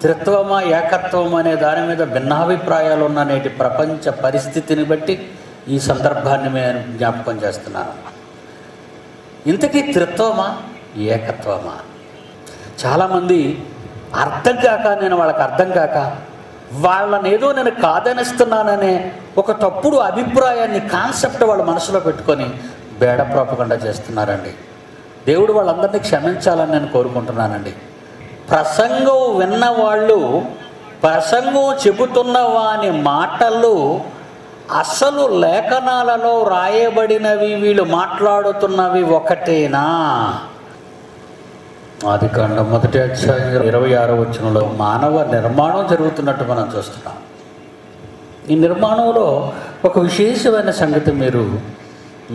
త్రిత్వమా ఏకత్వం అనే దాని మీద భిన్నాభిప్రాయాలు ఉన్న నేటి ప్రపంచ పరిస్థితిని బట్టి ఈ సందర్భాన్ని నేను జ్ఞాపకం చేస్తున్నాను. ఇంతకీ త్రిత్వమా ఏకత్వమా? చాలామంది అర్థం కాక, నేను వాళ్ళకి అర్థం కాక వాళ్ళని ఏదో నేను కాదనిస్తున్నాననే ఒక తప్పుడు అభిప్రాయాన్ని, కాన్సెప్ట్ వాళ్ళ మనసులో పెట్టుకొని బేడ ప్రాపగండా చేస్తున్నారండి. దేవుడు వాళ్ళందరినీ క్షమించాలని నేను కోరుకుంటున్నానండి. ప్రసంగం విన్నవాళ్ళు, ప్రసంగం చెబుతున్న వాని మాటలు అసలు లేఖనాలలో రాయబడినవి, వీళ్ళు మాట్లాడుతున్నవి ఒకటేనా? ఆదికాండం 1వ అధ్యాయం 26వ వచనంలో మానవ నిర్మాణం జరుగుతున్నట్టు మనం చూస్తున్నాం. ఈ నిర్మాణంలో ఒక విశేషమైన సంగతి మీరు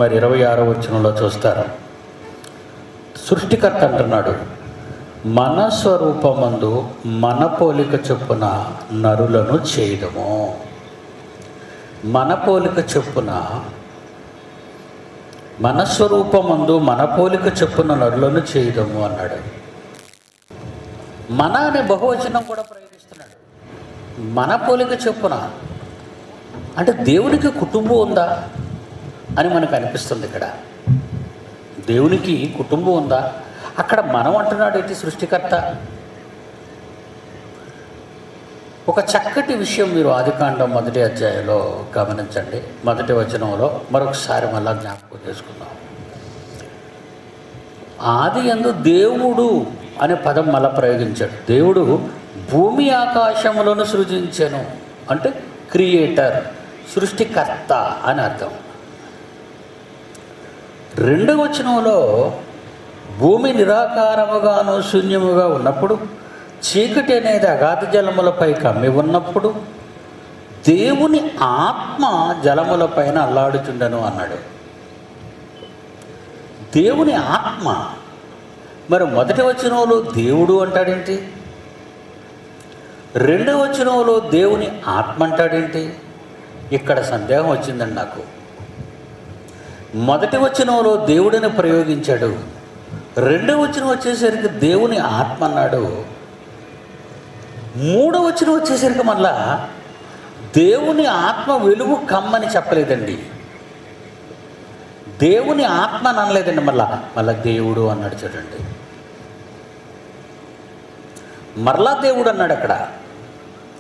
26వ వచనంలో చూస్తారు. సృష్టికర్త అంటున్నాడు, మన స్వరూపమందు మన పోలిక చొప్పున నరులను చేయదము. మన పోలిక చొప్పున, మన స్వరూపమందు మన పోలిక చొప్పున నరులను చేయదము అన్నాడు. మన అనే బహువచనం కూడా ప్రయోగిస్తున్నాడు. మన పోలిక చొప్పున అంటే దేవునికి కుటుంబం ఉందా అని మనకు అనిపిస్తుంది. ఇక్కడ దేవునికి కుటుంబం ఉందా? అక్కడ మనం అంటున్నాడు ఏంటి సృష్టికర్త? ఒక చక్కటి విషయం మీరు ఆదికాండం 1వ అధ్యాయంలో గమనించండి. 1వ వచనంలో మరొకసారి మళ్ళా జ్ఞాపకం చేసుకుందాం. ఆది యందు దేవుడు అనే పదం మళ్ళా ప్రయోగించాడు. దేవుడు భూమి ఆకాశములను సృజించెను అంటే క్రియేటర్, సృష్టికర్త అని అర్థం. 2వ వచనంలో భూమి నిరాకారముగాను శూన్యముగా ఉన్నప్పుడు, చీకటి అనేది అగాధ జలములపై కమ్మి ఉన్నప్పుడు దేవుని ఆత్మ జలములపైన అల్లాడుచుండెను అన్నాడు. దేవుని ఆత్మ. మరి 1వ వచనంలో దేవుడు అంటాడేంటి? 2వ వచనంలో దేవుని ఆత్మ అంటాడేంటి? ఇక్కడ సందేహం వచ్చిందండి నాకు. 1వ వచనంలో దేవుడిని ప్రయోగించాడు, 2వ వచనం వచ్చేసరికి దేవుని ఆత్మ అన్నాడు, 3వ వచనం వచ్చేసరికి మళ్ళా దేవుని ఆత్మ వెలుగు కమ్మని చెప్పలేదండి. దేవుని ఆత్మ అని అనలేదండి. మళ్ళా దేవుడు అన్నాడు. చూడండి, మరలా దేవుడు అన్నాడు అక్కడ.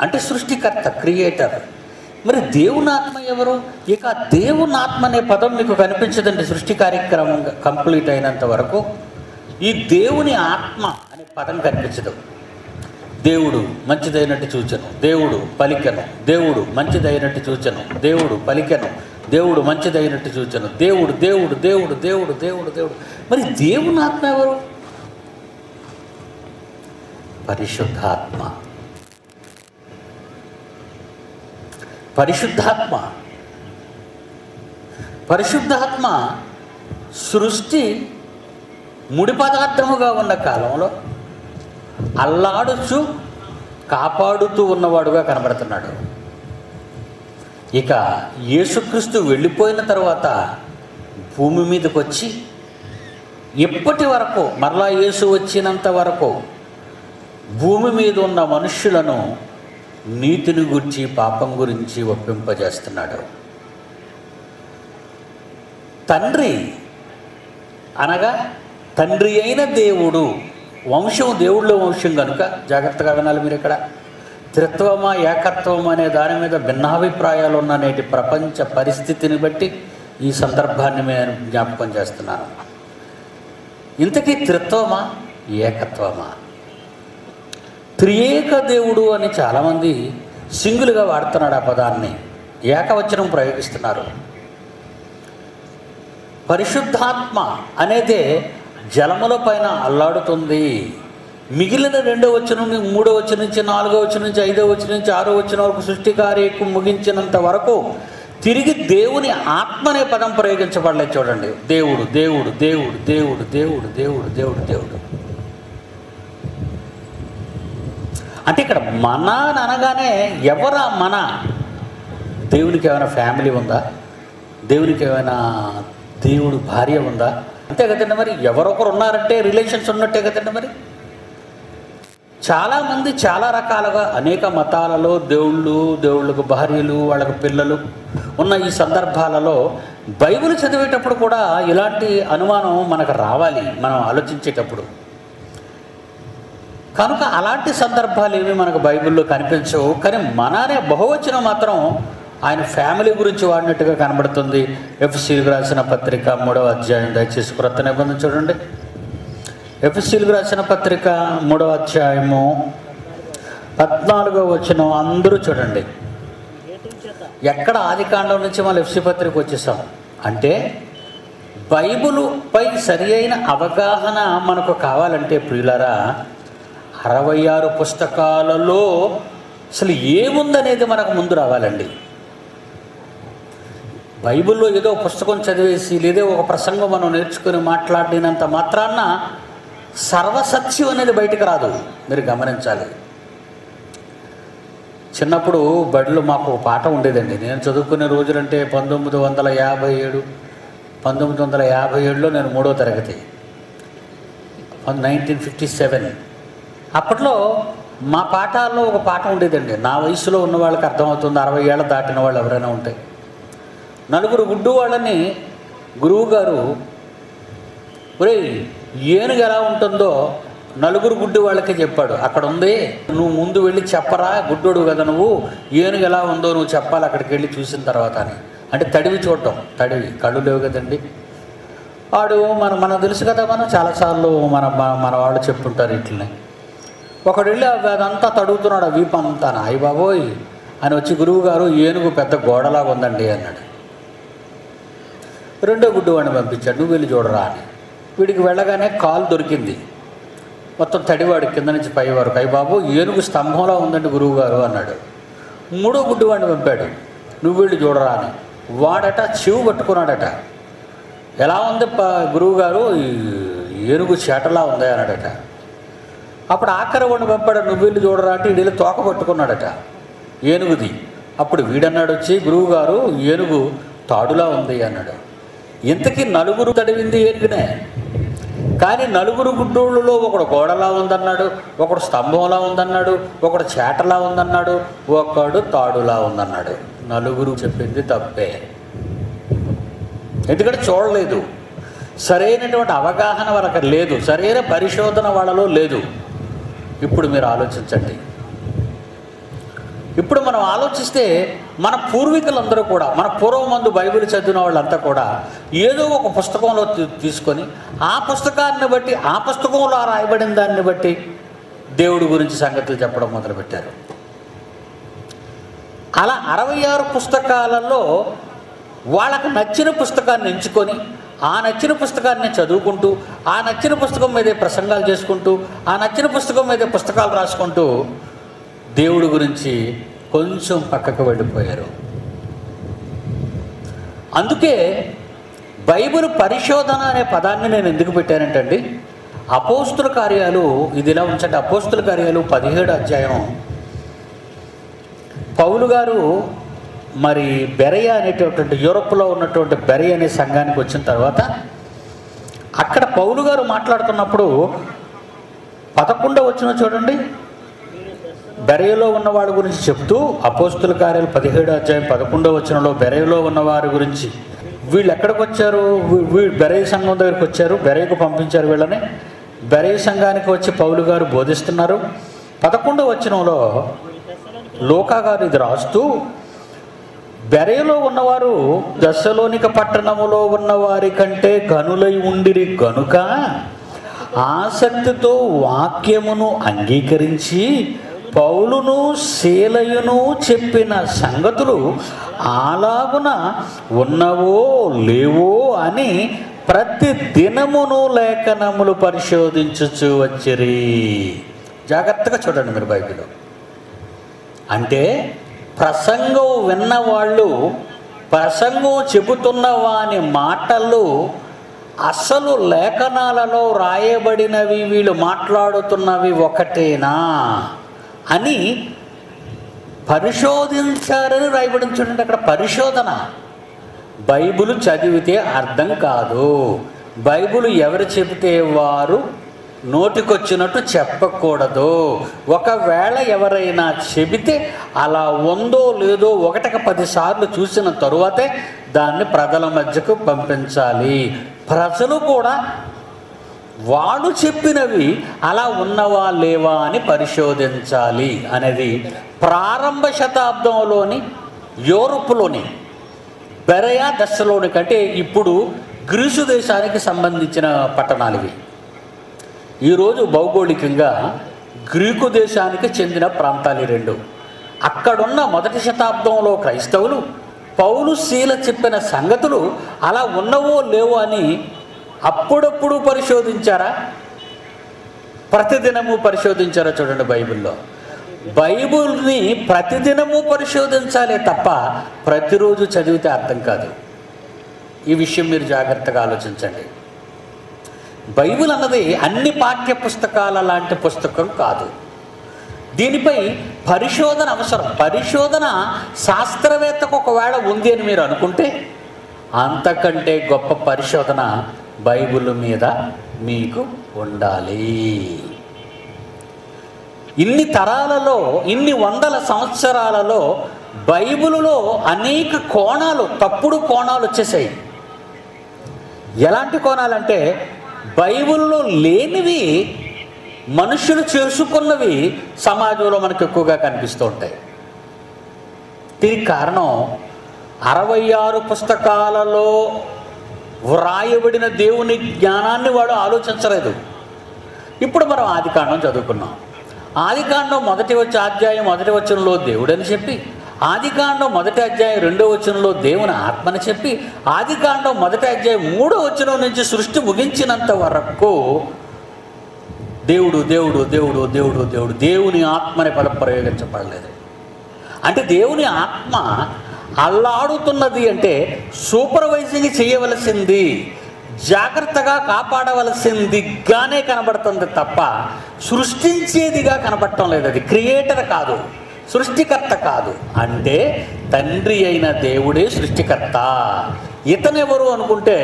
అంటే సృష్టికర్త, క్రియేటర్. మరి దేవుని ఆత్మ ఎవరు? ఇక దేవుని ఆత్మ అనే పదం మీకు కనిపించదండి సృష్టి కార్యక్రమం కంప్లీట్ అయినంత వరకు. ఈ దేవుని ఆత్మ అనే పదం కనిపించదు. దేవుడు మంచిదైనట్టు చూచెను, దేవుడు పలికెను, దేవుడు మంచిదైనట్టు చూచెను, దేవుడు పలికెను, దేవుడు మంచిదైనట్టు చూచెను, దేవుడు దేవుడు దేవుడు దేవుడు దేవుడు దేవుడు. మరి దేవుని ఆత్మ ఎవరు? పరిశుద్ధాత్మ. పరిశుద్ధాత్మ. పరిశుద్ధాత్మ సృష్టి ముడి పదార్థముగా ఉన్న కాలంలో అల్లాడుచు కాపాడుతూ ఉన్నవాడుగా కనబడుతున్నాడు. ఇక యేసుక్రీస్తు వెళ్ళిపోయిన తర్వాత భూమి మీదకి వచ్చి ఇప్పటి వరకు, మరలా యేసు వచ్చినంత వరకు భూమి మీద ఉన్న మనుష్యులను నీతిని గురించి, పాపం గురించి ఒప్పింపజేస్తున్నాడు. తండ్రి అనగా తండ్రి అయిన దేవుడు, వంశం దేవుళ్ళో వంశం కనుక జాగ్రత్తగా వినాలి మీరు. ఇక్కడ త్రిత్వమా ఏకత్వం అనే దాని మీద భిన్నాభిప్రాయాలు ఉన్న నేటి ప్రపంచ పరిస్థితిని బట్టి ఈ సందర్భాన్ని నేను జ్ఞాపకం చేస్తున్నాను. ఇంతకీ త్రిత్వమా ఏకత్వమా? త్రియేక దేవుడు అని చాలామంది సింగిల్గా వాడుతున్నాడు ఆ పదాన్ని, ఏకవచనం ప్రయోగిస్తున్నారు. పరిశుద్ధాత్మ అనేదే జలముల పైన అల్లాడుతుంది. మిగిలిన 2వ వచనం, 3వ వచనం నుంచి 4వ వచనం నుంచి 5వ వచనం నుంచి 6వ వచనం వరకు సృష్టి కార్యక్రమం ముగించినంత వరకు తిరిగి దేవుని ఆత్మ అనే పదం ప్రయోగించబడలేదు. చూడండి, దేవుడు దేవుడు దేవుడు దేవుడు దేవుడు దేవుడు దేవుడు దేవుడు. అంటే ఇక్కడ మన అని అనగానే ఎవరా మన? దేవునికి ఏమైనా ఫ్యామిలీ ఉందా? దేవునికి ఏమైనా దేవుడు భార్య ఉందా? అంతే కదండి. మరి ఎవరొకరు ఉన్నారంటే రిలేషన్స్ ఉన్నట్టే కదండి. మరి చాలామంది చాలా రకాలుగా అనేక మతాలలో దేవుళ్ళకు భార్యలు, వాళ్ళకు పిల్లలు ఉన్న ఈ సందర్భాలలో బైబిల్ చదివేటప్పుడు కూడా ఇలాంటి అనుమానం మనకు రావాలి మనం ఆలోచించేటప్పుడు. కనుక అలాంటి సందర్భాలు ఏవి మనకు బైబిల్లో కనిపించవు. కానీ మననే బహువచనం మాత్రం ఆయన ఫ్యామిలీ గురించి వాడినట్టుగా కనబడుతుంది. ఎఫెసీయులకు రాసిన పత్రిక 3వ అధ్యాయం, దయచేసి క్రొత్త నిబంధన చూడండి. ఎఫెసీయులకు రాసిన పత్రిక 3వ అధ్యాయము 14వ వచనం అందరూ చూడండి. ఎక్కడ ఆదికాండం నుంచి మనం ఎఫెసీ పత్రిక వచ్చేసాం అంటే బైబిలుపై సరి అయిన అవగాహన మనకు కావాలంటే ప్రియులారా 66 పుస్తకాలలో అసలు ఏముందనేది మనకు ముందు రావాలండి. బైబిల్లో ఏదో పుస్తకం చదివేసి లేదా ఒక ప్రసంగం మనం నేర్చుకుని మాట్లాడినంత మాత్రాన సర్వసత్యం అనేది బయటకు రాదు. మీరు గమనించాలి. చిన్నప్పుడు బడిలో మాకు ఒక పాట ఉండేదండి. నేను చదువుకునే రోజులంటే 1957లో నేను 3వ తరగతి, 1957. అప్పట్లో మా పాఠాల్లో ఒక పాట ఉండేదండి. నా వయసులో ఉన్న వాళ్ళకి అర్థమవుతుంది, 60 ఏళ్ళ దాటిన వాళ్ళు ఎవరైనా ఉంటే. 4 గుడ్డు వాళ్ళని గురువు గారు, ఒరేయ్ ఏనుగు ఎలా ఉంటుందో 4 గుడ్డు వాళ్ళకే చెప్పాడు. అక్కడ ఉంది, నువ్వు ముందు వెళ్ళి చెప్పరా, గుడ్డోడు కదా నువ్వు, ఏనుగు ఎలా ఉందో నువ్వు చెప్పాలి అక్కడికి వెళ్ళి చూసిన తర్వాత అని. అంటే తడివి చూడటం, తడివి కళ్ళు లేవు కదండి. వాడు మనకు తెలుసు కదా, మనం చాలాసార్లు మన వాళ్ళు చెప్పుంటారు ఇట్లనే. ఒకడు వెళ్ళి అదంతా తడుగుతున్నాడు, ఆ వీపు అంతా. అయ్య బాబోయ్ అని వచ్చి గురువు గారు, ఏనుగు పెద్ద గోడలాగా ఉందండి అన్నాడు. 2వ గుడ్డు వాడిని పంపించాడు, నువ్వు వెళ్ళి చూడరా అని. వీడికి వెళ్ళగానే కాలు దొరికింది, మొత్తం తడివాడు కింద నుంచి పై వరకు. అయ్య బాబు ఏనుగు స్తంభంలో ఉందండి గురువు గారు అన్నాడు. 3వ గుడ్డు వాడిని పంపాడు, నువ్వు వెళ్ళి చూడరా అని. వాడట చెవు పట్టుకున్నాడట. ఎలా ఉంది గురువు గారు, ఏనుగు చేటలా ఉంది అన్నాడట. అప్పుడు ఆఖరి వాడిని పంపాడు, నువ్వు వెళ్ళి చూడరా అంటే వీళ్ళు తోక పట్టుకున్నాడట ఏనుగుది. అప్పుడు వీడన్నాడు వచ్చి, గురువు గారు ఏనుగు తాడులా ఉంది అన్నాడు. ఇంతకీ 4 తడివింది ఏనుగునే. కానీ 4 గుడ్డోళ్ళలో ఒకడు గోడలా ఉందన్నాడు, ఒకడు స్తంభంలా ఉందన్నాడు, ఒకడు చేటలా ఉందన్నాడు, ఒకడు తాడులా ఉందన్నాడు. 4 చెప్పింది తప్పే. ఎందుకంటే చూడలేదు, సరైనటువంటి అవగాహన వాళ్ళకి లేదు, సరైన పరిశోధన వాళ్ళలో లేదు. ఇప్పుడు మీరు ఆలోచించండి. ఇప్పుడు మనం ఆలోచిస్తే మన పూర్వీకులందరూ కూడా, మన పూర్వమందు బైబిల్ చదివిన వాళ్ళంతా కూడా ఏదో ఒక పుస్తకంలో తీసుకొని ఆ పుస్తకాన్ని బట్టి, ఆ పుస్తకంలో రాయబడిన దాన్ని బట్టి దేవుడి గురించి సంగతులు చెప్పడం మొదలుపెట్టారు. అలా 66 పుస్తకాలలో వాళ్ళకు నచ్చిన పుస్తకాన్ని ఎంచుకొని ఆ నచ్చిన పుస్తకాన్ని చదువుకుంటూ, ఆ నచ్చిన పుస్తకం మీదే ప్రసంగాలు చేసుకుంటూ, ఆ నచ్చిన పుస్తకం మీదే పుస్తకాలు రాసుకుంటూ దేవుడి గురించి కొంచెం పక్కకు వెళ్ళిపోయారు. అందుకే బైబిల్ పరిశోధన అనే పదాన్ని నేను ఎందుకు పెట్టానంటండి, అపోస్తుల కార్యాలు, ఇది ఇలా ఉంచండి, అపోస్తుల కార్యాలు 17వ అధ్యాయం. పౌలు గారు మరి బెరయ అనేటటువంటి యూరోప్లో ఉన్నటువంటి బెరయ అనే సంఘానికి వచ్చిన తర్వాత అక్కడ పౌలు గారు మాట్లాడుతున్నప్పుడు 11వ వచనం చూడండి. బెరయలో ఉన్నవాడి గురించి చెప్తూ, అపోస్తుల కార్యాలు 17వ అధ్యాయం 11వ వచనంలో బెరయలో ఉన్నవారి గురించి, వీళ్ళు ఎక్కడికి వచ్చారు, బెరయ సంఘం దగ్గరికి వచ్చారు, బెరయకు పంపించారు వీళ్ళని. బెరయ సంఘానికి వచ్చి పౌలు గారు బోధిస్తున్నారు. 11వ వచనంలో లూకా గారు ఇది రాస్తూ, బెరయలో ఉన్నవారు దెస్సలోనిక పట్టణములో ఉన్నవారి కంటే గనులై ఉండిరి గనుక ఆసక్తితో వాక్యమును అంగీకరించి పౌలును శీలయును చెప్పిన సంగతులు అలాగున ఉన్నవో లేవో అని ప్రతి దినమును లేఖనములు పరిశోధించుచు వచ్చిరి. జాగ్రత్తగా చూడండి మీరు బైబిల్. అంటే ప్రసంగం విన్నవాళ్ళు, ప్రసంగం చెబుతున్న వాని మాటలు అసలు లేఖనాలలో రాయబడినవి, వీళ్ళు మాట్లాడుతున్నవి ఒకటేనా అని పరిశోధించారని రాయబడింది. చూడండి అక్కడ పరిశోధన. బైబిల్ చదివితే అర్థం కాదు, బైబిల్ ఎవరు చెబితే వారు నోటికొచ్చినట్టు చెప్పకూడదు. ఒకవేళ ఎవరైనా చెబితే అలా ఉందో లేదో 1కి 10 సార్లు చూసిన తరువాతే దాన్ని ప్రజల మధ్యకు పంపించాలి. ప్రజలు కూడా వాడు చెప్పినవి అలా ఉన్నవా లేవా అని పరిశోధించాలి అనేది ప్రారంభ శతాబ్దంలోని యూరోప్లోని బెరయా దశలోని కంటే ఇప్పుడు గ్రీసు దేశానికి సంబంధించిన పట్టణాలు ఇవి. ఈరోజు భౌగోళికంగా గ్రీకు దేశానికి చెందిన ప్రాంతాలు ఈ రెండు. అక్కడున్న 1వ శతాబ్దంలో క్రైస్తవులు పౌలు శీల చెప్పిన సంగతులు అలా ఉన్నవో లేవో అని అప్పుడప్పుడు పరిశోధించారా, ప్రతిదినము పరిశోధించారా? చూడండి, బైబిల్ని ప్రతిదినము పరిశోధించాలే తప్ప ప్రతిరోజు చదివితే అర్థం కాదు. ఈ విషయం మీరు జాగ్రత్తగా ఆలోచించండి. బైబిల్ అన్నది అన్ని పాఠ్య పుస్తకాల లాంటి పుస్తకం కాదు. దీనిపై పరిశోధన అవసరం. పరిశోధన శాస్త్రవేత్తకు ఒకవేళ ఉంది అని మీరు అనుకుంటే అంతకంటే గొప్ప పరిశోధన బైబిల్ మీద మీకు ఉండాలి. ఇన్ని తరాలలో, ఇన్ని వందల సంవత్సరాలలో బైబిలులో అనేక కోణాలు, తప్పుడు కోణాలు వచ్చేసాయి. ఎలాంటి కోణాలంటే బైబిల్లో లేనివి మనుషులు చేసుకున్నవి సమాజంలో మనకు ఎక్కువగా కనిపిస్తూ ఉంటాయి. దీనికి కారణం 66 పుస్తకాలలో వ్రాయబడిన దేవుని జ్ఞానాన్ని వాడు ఆలోచించలేదు. ఇప్పుడు మనం ఆదికాండం చదువుకున్నాం. ఆదికాండం 1వ అధ్యాయం 1వ వచనంలో దేవుడని చెప్పి, ఆదికాండం 1వ అధ్యాయం 2వ వచనంలో దేవుని ఆత్మని చెప్పి, ఆదికాండం 1వ అధ్యాయం 3వ వచనం నుంచి సృష్టి ముగించినంత వరకు దేవుడు దేవుడు దేవుడు దేవుడు దేవుడు దేవుని ఆత్మని పదం ప్రయోగించబడలేదు. అంటే దేవుని ఆత్మ అల్లాడుతున్నది అంటే సూపర్వైజింగ్ చేయవలసింది, జాగ్రత్తగా కాపాడవలసిందిగానే కనబడుతుంది తప్ప సృష్టించేదిగా కనబడటం లేదు. అది క్రియేటర్ కాదు, సృష్టికర్త కాదు. అంటే తండ్రి అయిన దేవుడే సృష్టికర్త. ఇతనెవరు అనుకుంటే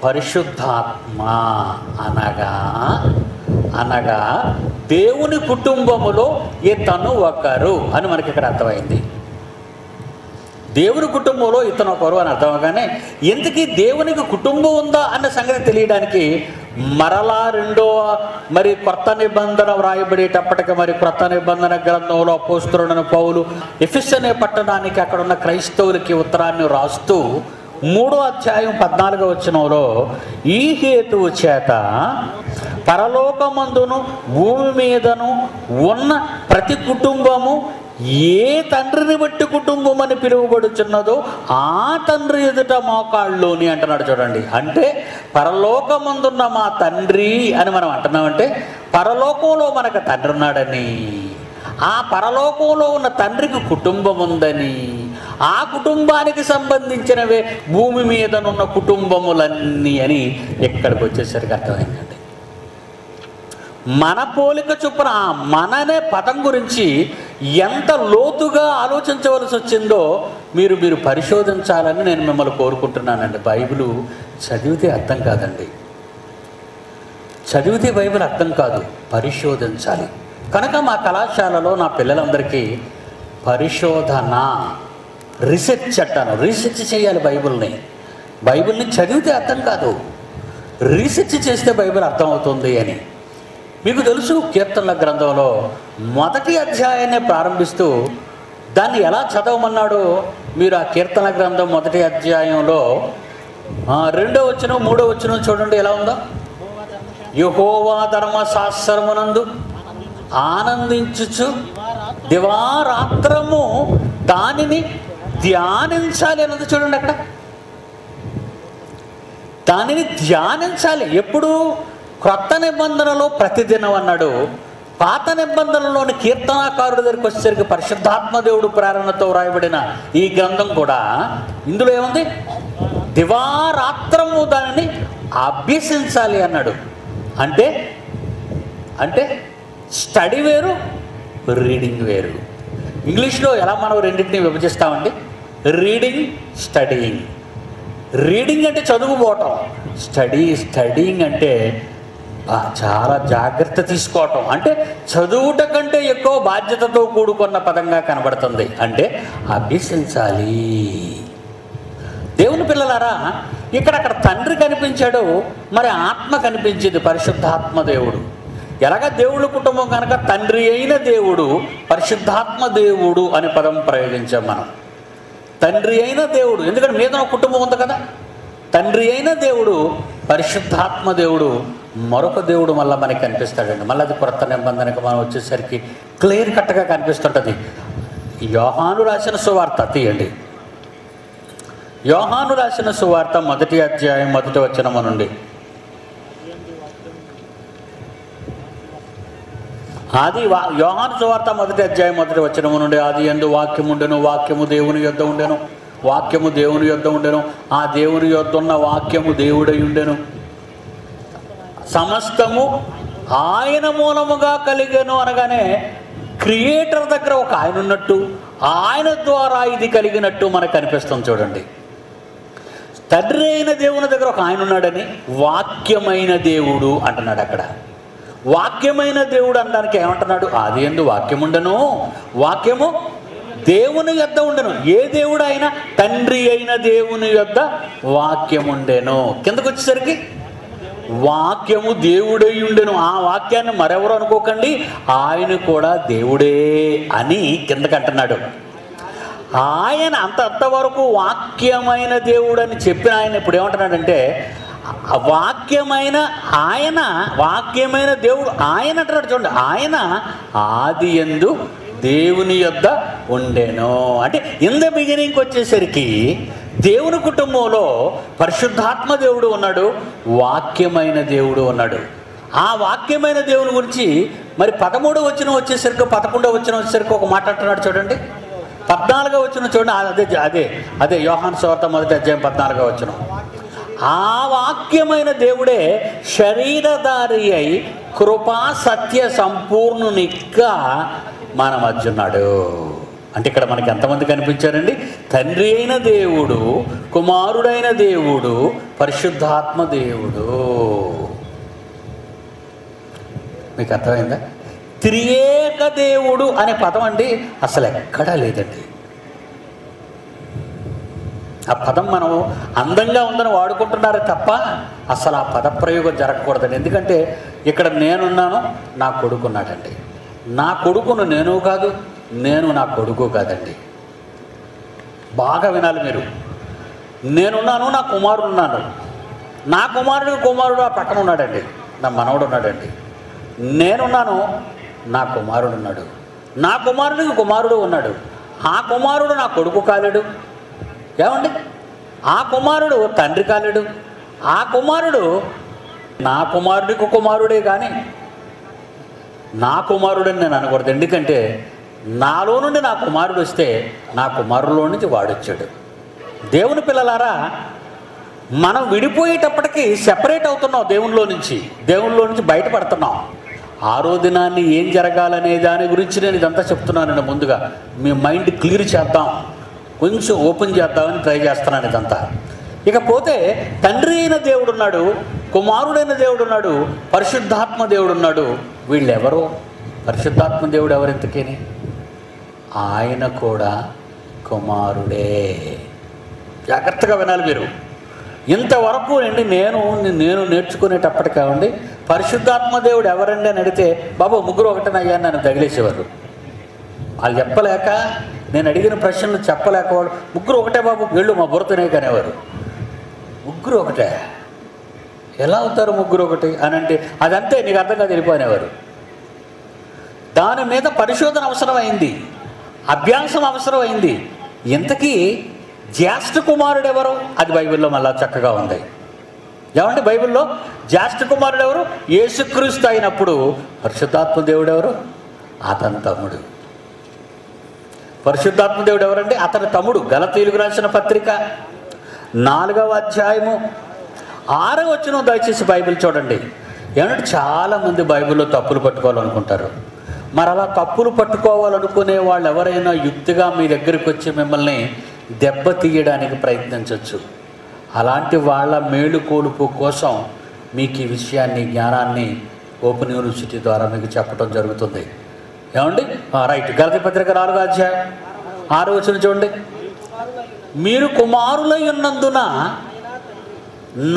పరిశుద్ధాత్మ అనగా దేవుని కుటుంబములో ఇతను ఒకరు అని మనకి ఇక్కడ అర్థమైంది. దేవుని కుటుంబంలో ఇతను ఒకరు అని అర్థమగానే ఎందుకు దేవునికి కుటుంబం ఉందా అన్న సంగతి తెలియడానికి మరలా మరి కొత్త నిబంధన వ్రాయబడేటప్పటికి మరి కొత్త నిబంధన గ్రంథంలో అపోస్తలుడైన పౌలు ఎఫెసు అనే పట్టణానికి అక్కడ ఉన్న క్రైస్తవులకి ఉత్తరాన్ని రాస్తూ 3వ అధ్యాయం 14వ వచనంలో ఈ హేతువు చేత పరలోకమందును భూమి మీదను ఉన్న ప్రతి కుటుంబము ఏ తండ్రిని బట్టి కుటుంబం అని పిలువబడుచున్నదో ఆ తండ్రి ఎదుట మోకాళ్ళుని అంటున్నాడు. చూడండి, అంటే పరలోకమందున్న మా తండ్రి అని మనం అంటున్నామంటే పరలోకంలో మనకు తండ్రి ఉన్నాడని, ఆ పరలోకంలో ఉన్న తండ్రికి కుటుంబం ఉందని, ఆ కుటుంబానికి సంబంధించినవే భూమి మీదనున్న కుటుంబములన్నీ అని ఎక్కడికి వచ్చేసరికి అర్థమైందండి. మన పోలిక చొప్పున మననే పదం గురించి ఎంత లోతుగా ఆలోచించవలసి వచ్చిందో మీరు పరిశోధించాలని నేను మిమ్మల్ని కోరుకుంటున్నానండి. బైబిల్ చదివితే అర్థం కాదండి, చదివితే బైబిల్ అర్థం కాదు, పరిశోధించాలి. కనుక మా కళాశాలలో నా పిల్లలందరికీ పరిశోధన, రీసెర్చ్ అంటాను. రీసెర్చ్ చేయాలి బైబిల్ని చదివితే అర్థం కాదు, రీసెర్చ్ చేస్తే బైబిల్ అర్థమవుతుంది అని. మీకు తెలుసు, కీర్తనల గ్రంథంలో 1వ అధ్యాయాన్ని ప్రారంభిస్తూ దాన్ని ఎలా చదవమన్నాడో మీరు ఆ కీర్తన గ్రంథం 1వ అధ్యాయంలో 2వ వచనం 3వ వచనం చూడండి ఎలా ఉందో. యెహోవా ధర్మశాస్త్రమునందు ఆనందించుచు దివారాత్రము దానిని ధ్యానించాలి అన్నది చూడండి. అక్కడ దానిని ధ్యానించాలి. ఎప్పుడు? క్రొత్త నిబంధనలో ప్రతిదినం అన్నాడు. పాత నిబంధనలోని కీర్తనాకారుడి దగ్గరికి వచ్చేసరికి పరిశుద్ధాత్మ దేవుడు ప్రేరణతో వ్రాయబడిన ఈ గ్రంథం కూడా ఇందులో ఏముంది? దివారాత్రము దానిని అభ్యసించాలి అన్నాడు. అంటే స్టడీ వేరు, రీడింగ్ వేరు. ఇంగ్లీష్లో ఎలా మనం రెండింటిని విభజిస్తామండి? Reading, studying. రీడింగ్ అంటే చదువుకోవటం, స్టడీయింగ్ అంటే చాలా జాగ్రత్త తీసుకోవటం అంటే చదువుట కంటే ఎక్కువ బాధ్యతతో కూడుకున్న పదంగా కనబడుతుంది. అంటే అభ్యసించాలి. దేవుని పిల్లలారా, అక్కడ తండ్రి కనిపించాడు, మరి ఆత్మ కనిపించింది, పరిశుద్ధాత్మ దేవుడు. ఎలాగ దేవుడు కుటుంబం కనుక తండ్రి అయిన దేవుడు, పరిశుద్ధాత్మ దేవుడు అనే పదం ప్రయోగించాం మనం. తండ్రి అయిన దేవుడు, ఎందుకంటే మీద ఒక కుటుంబం ఉంది కదా. తండ్రి అయిన దేవుడు, పరిశుద్ధాత్మ దేవుడు, మరొక దేవుడు మళ్ళీ మనకి కనిపిస్తాడండి. మళ్ళీ అది కొత్త నిబంధనకు మనం వచ్చేసరికి క్లియర్ కట్గా కనిపిస్తుంటుంది. యోహాను రాసిన సువార్త తీయండి. యోహాను రాసిన సువార్త 1వ అధ్యాయం 1వ వచనము నుండి. యోహాను సువార్త 1వ అధ్యాయం 1వ వచనము నుండి, ఆది యందు వాక్యము ఉండెను, వాక్యము దేవుని యొద్ద ఉండెను, వాక్యము దేవుని యొద్ద ఉండెను, ఆ దేవుని యొద్ద ఉన్న వాక్యము దేవుడై ఉండెను, సమస్తము ఆయన మూలముగా కలిగెను. అనగానే క్రియేటర్ దగ్గర ఒక ఆయన ఉన్నట్టు, ఆయన ద్వారా ఇది కలిగినట్టు మనకు కనిపిస్తుంది. చూడండి, తండ్రి అయిన దేవుని దగ్గర ఒక ఆయన ఉన్నాడని వాక్యమైన దేవుడు అంటున్నాడు. అక్కడ వాక్యమైన దేవుడు అనడానికి ఏమంటున్నాడు? ఆది యందు వాక్యం ఉండెను, వాక్యము దేవుని యొద్ద ఉండెను. ఏ దేవుడు అయినా తండ్రి అయిన దేవుని యొద్ద వాక్యం ఉండెను. కిందకు వచ్చేసరికి వాక్యము దేవుడై ఉండెను. ఆ వాక్యాన్ని మరెవరు అనుకోకండి, ఆయన కూడా దేవుడే అని కిందకి అంటున్నాడు. ఆయన అంతవరకు వాక్యమైన దేవుడు అని చెప్పిన ఆయన ఇప్పుడు ఏమంటున్నాడంటే, వాక్యమైన ఆయన, వాక్యమైన దేవుడు ఆయన అంటున్నాడు. చూడండి, ఆయన ఆది యందు దేవుని యొద్ద ఉండెను. అంటే ఇన్ ద బిగినింగ్కి వచ్చేసరికి దేవుని కుటుంబంలో పరిశుద్ధాత్మ దేవుడు ఉన్నాడు, వాక్యమైన దేవుడు ఉన్నాడు. ఆ వాక్యమైన దేవుని గురించి మరి 13వ వచనం వచ్చేసరికి 11వ వచనం వచ్చేసరికి ఒక మాట అంటున్నాడు. చూడండి, 14వ వచనం చూడండి. అదే యోహాను సువార్త 1వ అధ్యాయం 14వ వచనం. ఆ వాక్యమైన దేవుడే శరీరధారి అయి కృపా సత్య సంపూర్ణునిగా మన మధ్య ఉన్నాడు. అంటే ఇక్కడ మనకి ఎంతమంది కనిపించారండి? తండ్రి అయిన దేవుడు, కుమారుడైన దేవుడు, పరిశుద్ధాత్మ దేవుడు. మీకు అర్థమైందా? త్రియేక దేవుడు అనే పదం అండి అసలు ఎక్కడా లేదండి. ఆ పదం మనం అందంగా ఉందని వాడుకుంటున్నారే తప్ప అసలు ఆ పదప్రయోగం జరగకూడదండి. ఎందుకంటే ఇక్కడ నేనున్నాను, నా కొడుకున్నాడండి. నా కొడుకును నేను కాదు, నేను నా కొడుకు కాదండి. బాగా వినాలి మీరు. నేనున్నాను, నా కుమారుడు ఉన్నాడు. నా కుమారుడు ఆ పక్కన ఉన్నాడండి, నా మనవడు ఉన్నాడండి. నేనున్నాను, నా కుమారుడు ఉన్నాడు. నా కుమారుడికి కుమారుడు ఉన్నాడు. ఆ కుమారుడు నా కొడుకు కాలేడు. ఏమండి, ఆ కుమారుడు తండ్రి కాలేడు. ఆ కుమారుడు నా కుమారుడికి కుమారుడే కానీ నా కుమారుడని నేను అనకూడదు. ఎందుకంటే నాలో నుండి నా కుమారుడు వస్తే నా కుమారులో నుంచి వాడొచ్చాడు. దేవుని పిల్లలారా, మనం విడిపోయేటప్పటికీ సెపరేట్ అవుతున్నాం దేవునిలో నుంచి బయటపడుతున్నాం. 6వ దినాన్ని ఏం జరగాలనే దాని గురించి నేను ఇదంతా చెప్తున్నానండి. ముందుగా మీ మైండ్ క్లియర్ చేద్దాం, కొంచెం ఓపెన్ చేద్దామని ట్రై చేస్తున్నాను ఇదంతా. ఇకపోతే తండ్రి అయిన దేవుడు ఉన్నాడు, కుమారుడైన దేవుడు ఉన్నాడు, పరిశుద్ధాత్మ దేవుడు ఉన్నాడు. వీళ్ళెవరు? పరిశుద్ధాత్మ దేవుడు ఎవరింతకేని? ఆయన కూడా కుమారుడే. జాగ్రత్తగా వినాలి మీరు. ఇంతవరకు అండి నేను నేర్చుకునేటప్పటికి కావండి పరిశుద్ధాత్మ దేవుడు ఎవరండి అని అడిగితే, బాబు ముగ్గురు ఒకటేనయ్యా నన్ను తగిలేసేవారు. వాళ్ళు చెప్పలేక, నేను అడిగిన ప్రశ్నలు చెప్పలేక వాళ్ళు ముగ్గురు ఒకటే బాబు వెళ్ళు మా బుర్రతనే కనేవారు. ముగ్గురు ఒకటే ఎలా అవుతారు ముగ్గురు ఒకటి అని అంటే, అదంతే నీకు అర్థంగా తెలిపోయినవారు. దాని మీద పరిశోధన అవసరమైంది, అభ్యాసం అవసరమైంది. ఇంతకీ జ్యేష్ఠ కుమారుడు ఎవరు? అది బైబిల్లో మళ్ళా చక్కగా ఉంది. ఏమంటే బైబిల్లో జ్యేష్ఠ కుమారుడు ఎవరు? యేసుక్రీస్తు అయినప్పుడు పరిశుద్ధాత్మ దేవుడు ఎవరు? అతని తమ్ముడు. పరిశుద్ధాత్మ దేవుడు ఎవరంటే అతని తమ్ముడు. గలతీయులకు రాసిన పత్రిక 4వ అధ్యాయము 6వ వచనం దయచేసి బైబిల్ చూడండి. ఏమంటే చాలామంది బైబిల్లో తప్పులు పట్టుకోవాలనుకుంటారు. మరి అలా తప్పులు పట్టుకోవాలనుకునే వాళ్ళు ఎవరైనా యుక్తిగా మీ దగ్గరికి వచ్చి మిమ్మల్ని దెబ్బ తీయడానికి ప్రయత్నించవచ్చు. అలాంటి వాళ్ళ మేలుకొలుపు కోసం మీకు ఈ విషయాన్ని, జ్ఞానాన్ని ఓపెన్ యూనివర్సిటీ ద్వారా మీకు చెప్పడం జరుగుతుంది. ఏమండి? రైట్. గలతీ పత్రిక 4వ అధ్యాయం 6వ వచనం చూడండి. మీరు కుమారులై ఉన్నందున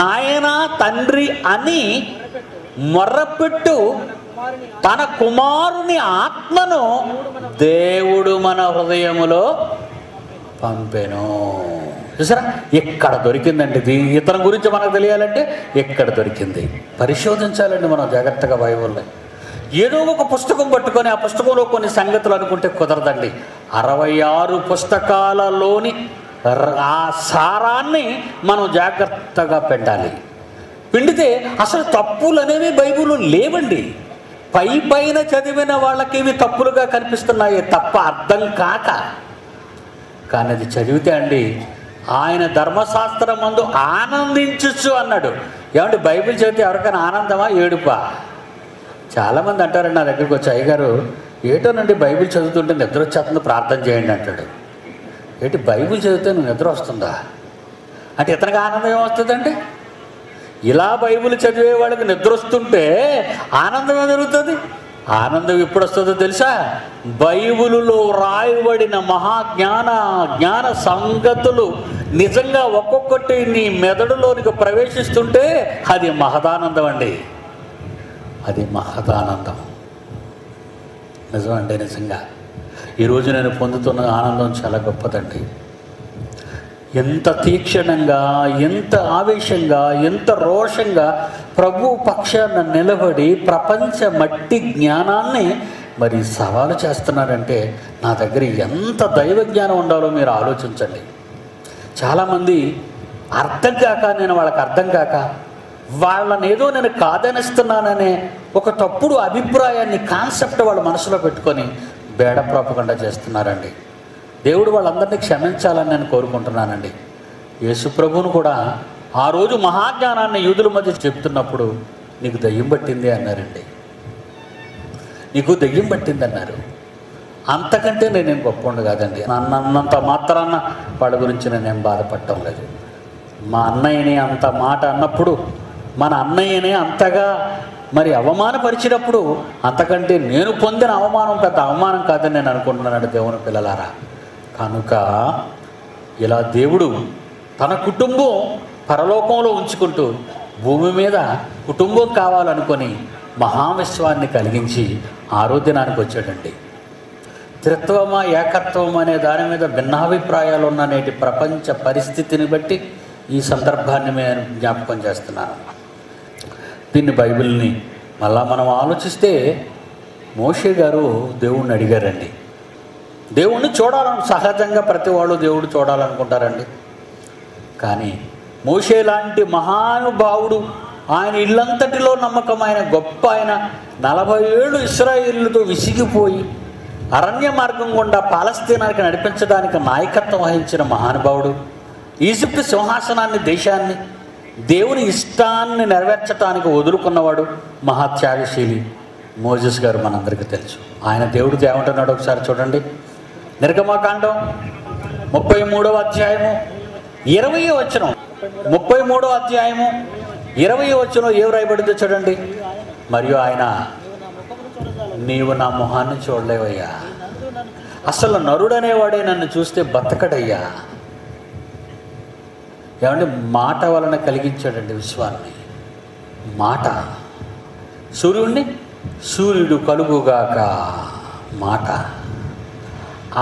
నాయనా తండ్రి అని మొర్రపెట్టు తన కుమారుని ఆత్మను దేవుడు మన హృదయములో పంపెను. చూసారా, ఎక్కడ దొరికిందండి ఇతని గురించి మనకు తెలియాలంటే ఎక్కడ దొరికింది పరిశోధించాలండి మనం జాగ్రత్తగా. బైబిల్లో ఏదో ఒక పుస్తకం పట్టుకొని ఆ పుస్తకంలో కొన్ని సంగతులు అనుకుంటే కుదరదండి. 66 పుస్తకాలలోని ఆ సారాన్ని మనం జాగ్రత్తగా పిండాలి. పిండితే అసలు తప్పులు అనేవి బైబిల్లో లేవండి. పైన చదివిన వాళ్ళకి ఇవి తప్పులుగా కనిపిస్తున్నాయి తప్ప అర్థం కాక. కానీ అది చదివితే అండి, ఆయన ధర్మశాస్త్రం మందు ఆనందించచ్చు అన్నాడు. ఏమంటే బైబిల్ చదివితే ఎవరికైనా ఆనందమా, ఏడుపా? చాలామంది అంటారండి నా దగ్గరికి వచ్చి, అయ్యగారు ఏటోనండి బైబిల్ చదువుతుంటే నిద్ర వచ్చేస్తుంది, ప్రార్థన చేయండి అంటాడు. ఏంటి బైబిల్ చదివితే నువ్వు నిద్ర వస్తుందా అంటే ఇతనికి ఆనందం ఏమొస్తుందండి? ఇలా బైబిల్ చదివే వాళ్ళకి నిద్ర వస్తుంటే ఆనందం ఏం జరుగుతుంది? ఆనందం ఎప్పుడు వస్తుందో తెలుసా? బైబిలులో రాయబడిన జ్ఞాన సంగతులు నిజంగా ఒక్కొక్కటి నీ మెదడులోనికి ప్రవేశిస్తుంటే అది మహదానందం అండి. అది మహదానందం. నిజమండి. నిజంగా ఈరోజు నేను పొందుతున్న ఆనందం చాలా గొప్పదండి. ఎంత తీక్షణంగా, ఎంత ఆవేశంగా, ఎంత రోషంగా ప్రభు పక్షాన నిలబడి ప్రపంచ మట్టి జ్ఞానాన్ని మరి సవాలు చేస్తున్నారంటే నా దగ్గర ఎంత దైవ జ్ఞానం ఉండాలో మీరు ఆలోచించండి. చాలామంది అర్థం కాక, నేను వాళ్ళకి అర్థం కాక వాళ్ళని ఏదో నేను కాదనిస్తున్నాననే ఒక తప్పుడు అభిప్రాయాన్ని, కాన్సెప్ట్ వాళ్ళ మనసులో పెట్టుకొని బేడ ప్రాపకండా చేస్తున్నారండి. దేవుడు వాళ్ళందరినీ క్షమించాలని నేను కోరుకుంటున్నానండి. యేసు ప్రభువును కూడా ఆ రోజు మహాజ్ఞానాన్ని యూదుల మధ్య చెప్తున్నప్పుడు నీకు దయ్యం పట్టింది అన్నారండి. నీకు దయ్యం పట్టింది అన్నారు. అంతకంటే నేనేం గొప్పవాడు కాదండి. అన్నంత మాత్రాన వాళ్ళ గురించి నేనేం బాధపడటం లేదు. మా అన్నయ్యని అంత మాట అన్నప్పుడు, మన అన్నయ్యనే అంతగా మరి అవమానపరిచినప్పుడు, అంతకంటే నేను పొందిన అవమానం పెద్ద అవమానం కాదని నేను అనుకుంటున్నాను దేవుని పిల్లలారా. కనుక ఇలా దేవుడు తన కుటుంబం పరలోకంలో ఉంచుకుంటూ భూమి మీద కుటుంబం కావాలనుకొని మహావిశ్వాన్ని కలిగించి ఆరోగ్యానికి వచ్చాడండి. త్రిత్వమా ఏకత్వం అనే దాని మీద భిన్నాభిప్రాయాలు ఉన్న నేటి ప్రపంచ పరిస్థితిని బట్టి ఈ సందర్భాన్ని నేను జ్ఞాపకం చేస్తున్నాను. దీన్ని బైబిల్ని మళ్ళా మనం ఆలోచిస్తే మోషే గారు దేవుణ్ణి అడిగారండి. దేవుణ్ణి చూడాలని సహజంగా ప్రతి వాళ్ళు దేవుడు చూడాలనుకుంటారండి. కానీ మోషే లాంటి మహానుభావుడు, ఆయన ఇల్లంతటిలో నమ్మకమైన గొప్ప ఆయన 40 ఏళ్ళు ఇశ్రాయేలుతో విసిగిపోయి అరణ్య మార్గం గుండా పాలస్తీనానికి నడిపించడానికి నాయకత్వం వహించిన మహానుభావుడు, ఈజిప్ట్ సింహాసనాన్ని, దేశాన్ని దేవుని ఇష్టాన్ని నెరవేర్చడానికి వదులుకున్నవాడు, మహాత్యాగశీలి మోజెస్ గారు మనందరికీ తెలుసు. ఆయన దేవుడితో ఏమంటున్నాడు ఒకసారి చూడండి. నిర్గమకాండం 33వ అధ్యాయము 20వ వచనం. 33వ అధ్యాయము 20వ వచనం ఏం రాయబడిందో చూడండి. మరియు ఆయన, నీవు నా మొహాన్ని చూడలేవయ్యా, అసలు నరుడనేవాడే నన్ను చూస్తే బతకడయ్యా. ఏమంటే మాట వలన కలిగించాడండి విశ్వాన్ని. మాట. సూర్యుడు కలుగుగాక మాట.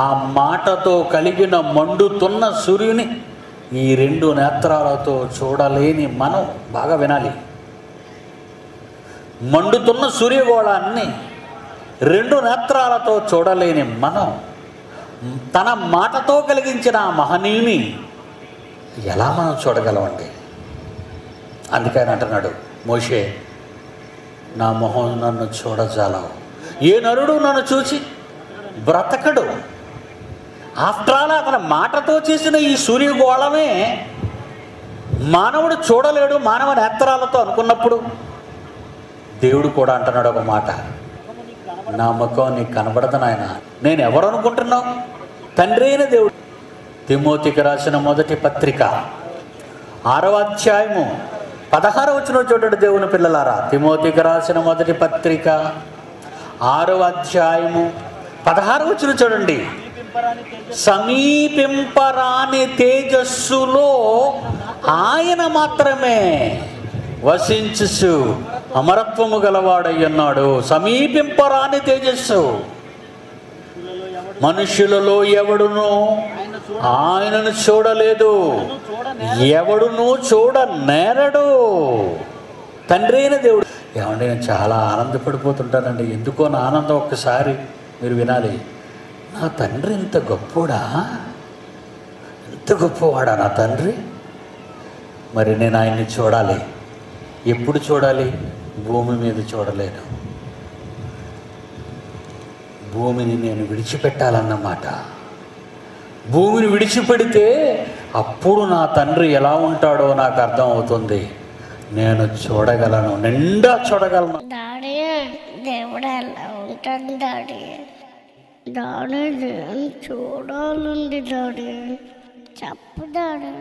ఆ మాటతో కలిగిన మండుతున్న సూర్యుని ఈ 2 నేత్రాలతో చూడలేని మనం, బాగా వినాలి, మండుతున్న సూర్యగోళాన్ని 2 నేత్రాలతో చూడలేని మనం తన మాటతో కలిగించిన ఆ మహనీయుని ఎలా మనం చూడగలమండి? అందుకని అంటున్నాడు మోషే, నా మొహం నన్ను చూడజాలవు, ఏ నరుడు నన్ను చూసి బ్రతకడు. ఆఫ్టర్ ఆల్ అతని మాటతో చేసిన ఈ సూర్యగోళమే మానవుడు చూడలేడు మానవ నేత్రాలతో అనుకున్నప్పుడు దేవుడు కూడా అంటున్నాడు ఒక మాట, నా ముఖం నీకు కనబడదు నాయన. నేను ఎవరు అనుకుంటున్నావు? తండ్రి అయిన దేవుడు. తిమోతికి రాసిన మొదటి పత్రిక 6వ అధ్యాయము 16వ వచనం చూడండి దేవుని పిల్లలారా. తిమోతికి రాసిన మొదటి పత్రిక 6వ అధ్యాయము 16వ వచనం చూడండి. సమీపింపరాని తేజస్సులో ఆయన మాత్రమే వసించు అమరత్వము గలవాడయ్యున్నాడు. సమీపింపరాని తేజస్సు. మనుషులలో ఎవడునూ ఆయనను చూడలేదు, ఎవడునూ చూడనేరడు. తండ్రి అయిన దేవుడు. ఏమంటే నేను చాలా ఆనందపడిపోతుంటానండి. ఎందుకో నా ఆనందం ఒక్కసారి మీరు వినాలి. నా తండ్రి ఇంత గొప్పోడా, ఎంత గొప్పవాడా నా తండ్రి. మరి నేను ఆయన్ని చూడాలి. ఎప్పుడు చూడాలి? భూమి మీద చూడలేను. భూమిని నేను విడిచిపెట్టాలన్నమాట. భూమిని విడిచిపెడితే అప్పుడు నా తండ్రి ఎలా ఉంటాడో నాకు అర్థం అవుతుంది. నేను చూడగలను, నిండా చూడగలను. డాడీ, దేవుడు ఎలా ఉంటాడు డాడీ? డాడీ, నేను చూడాలండి డాడీ, చెప్పు డాడీ.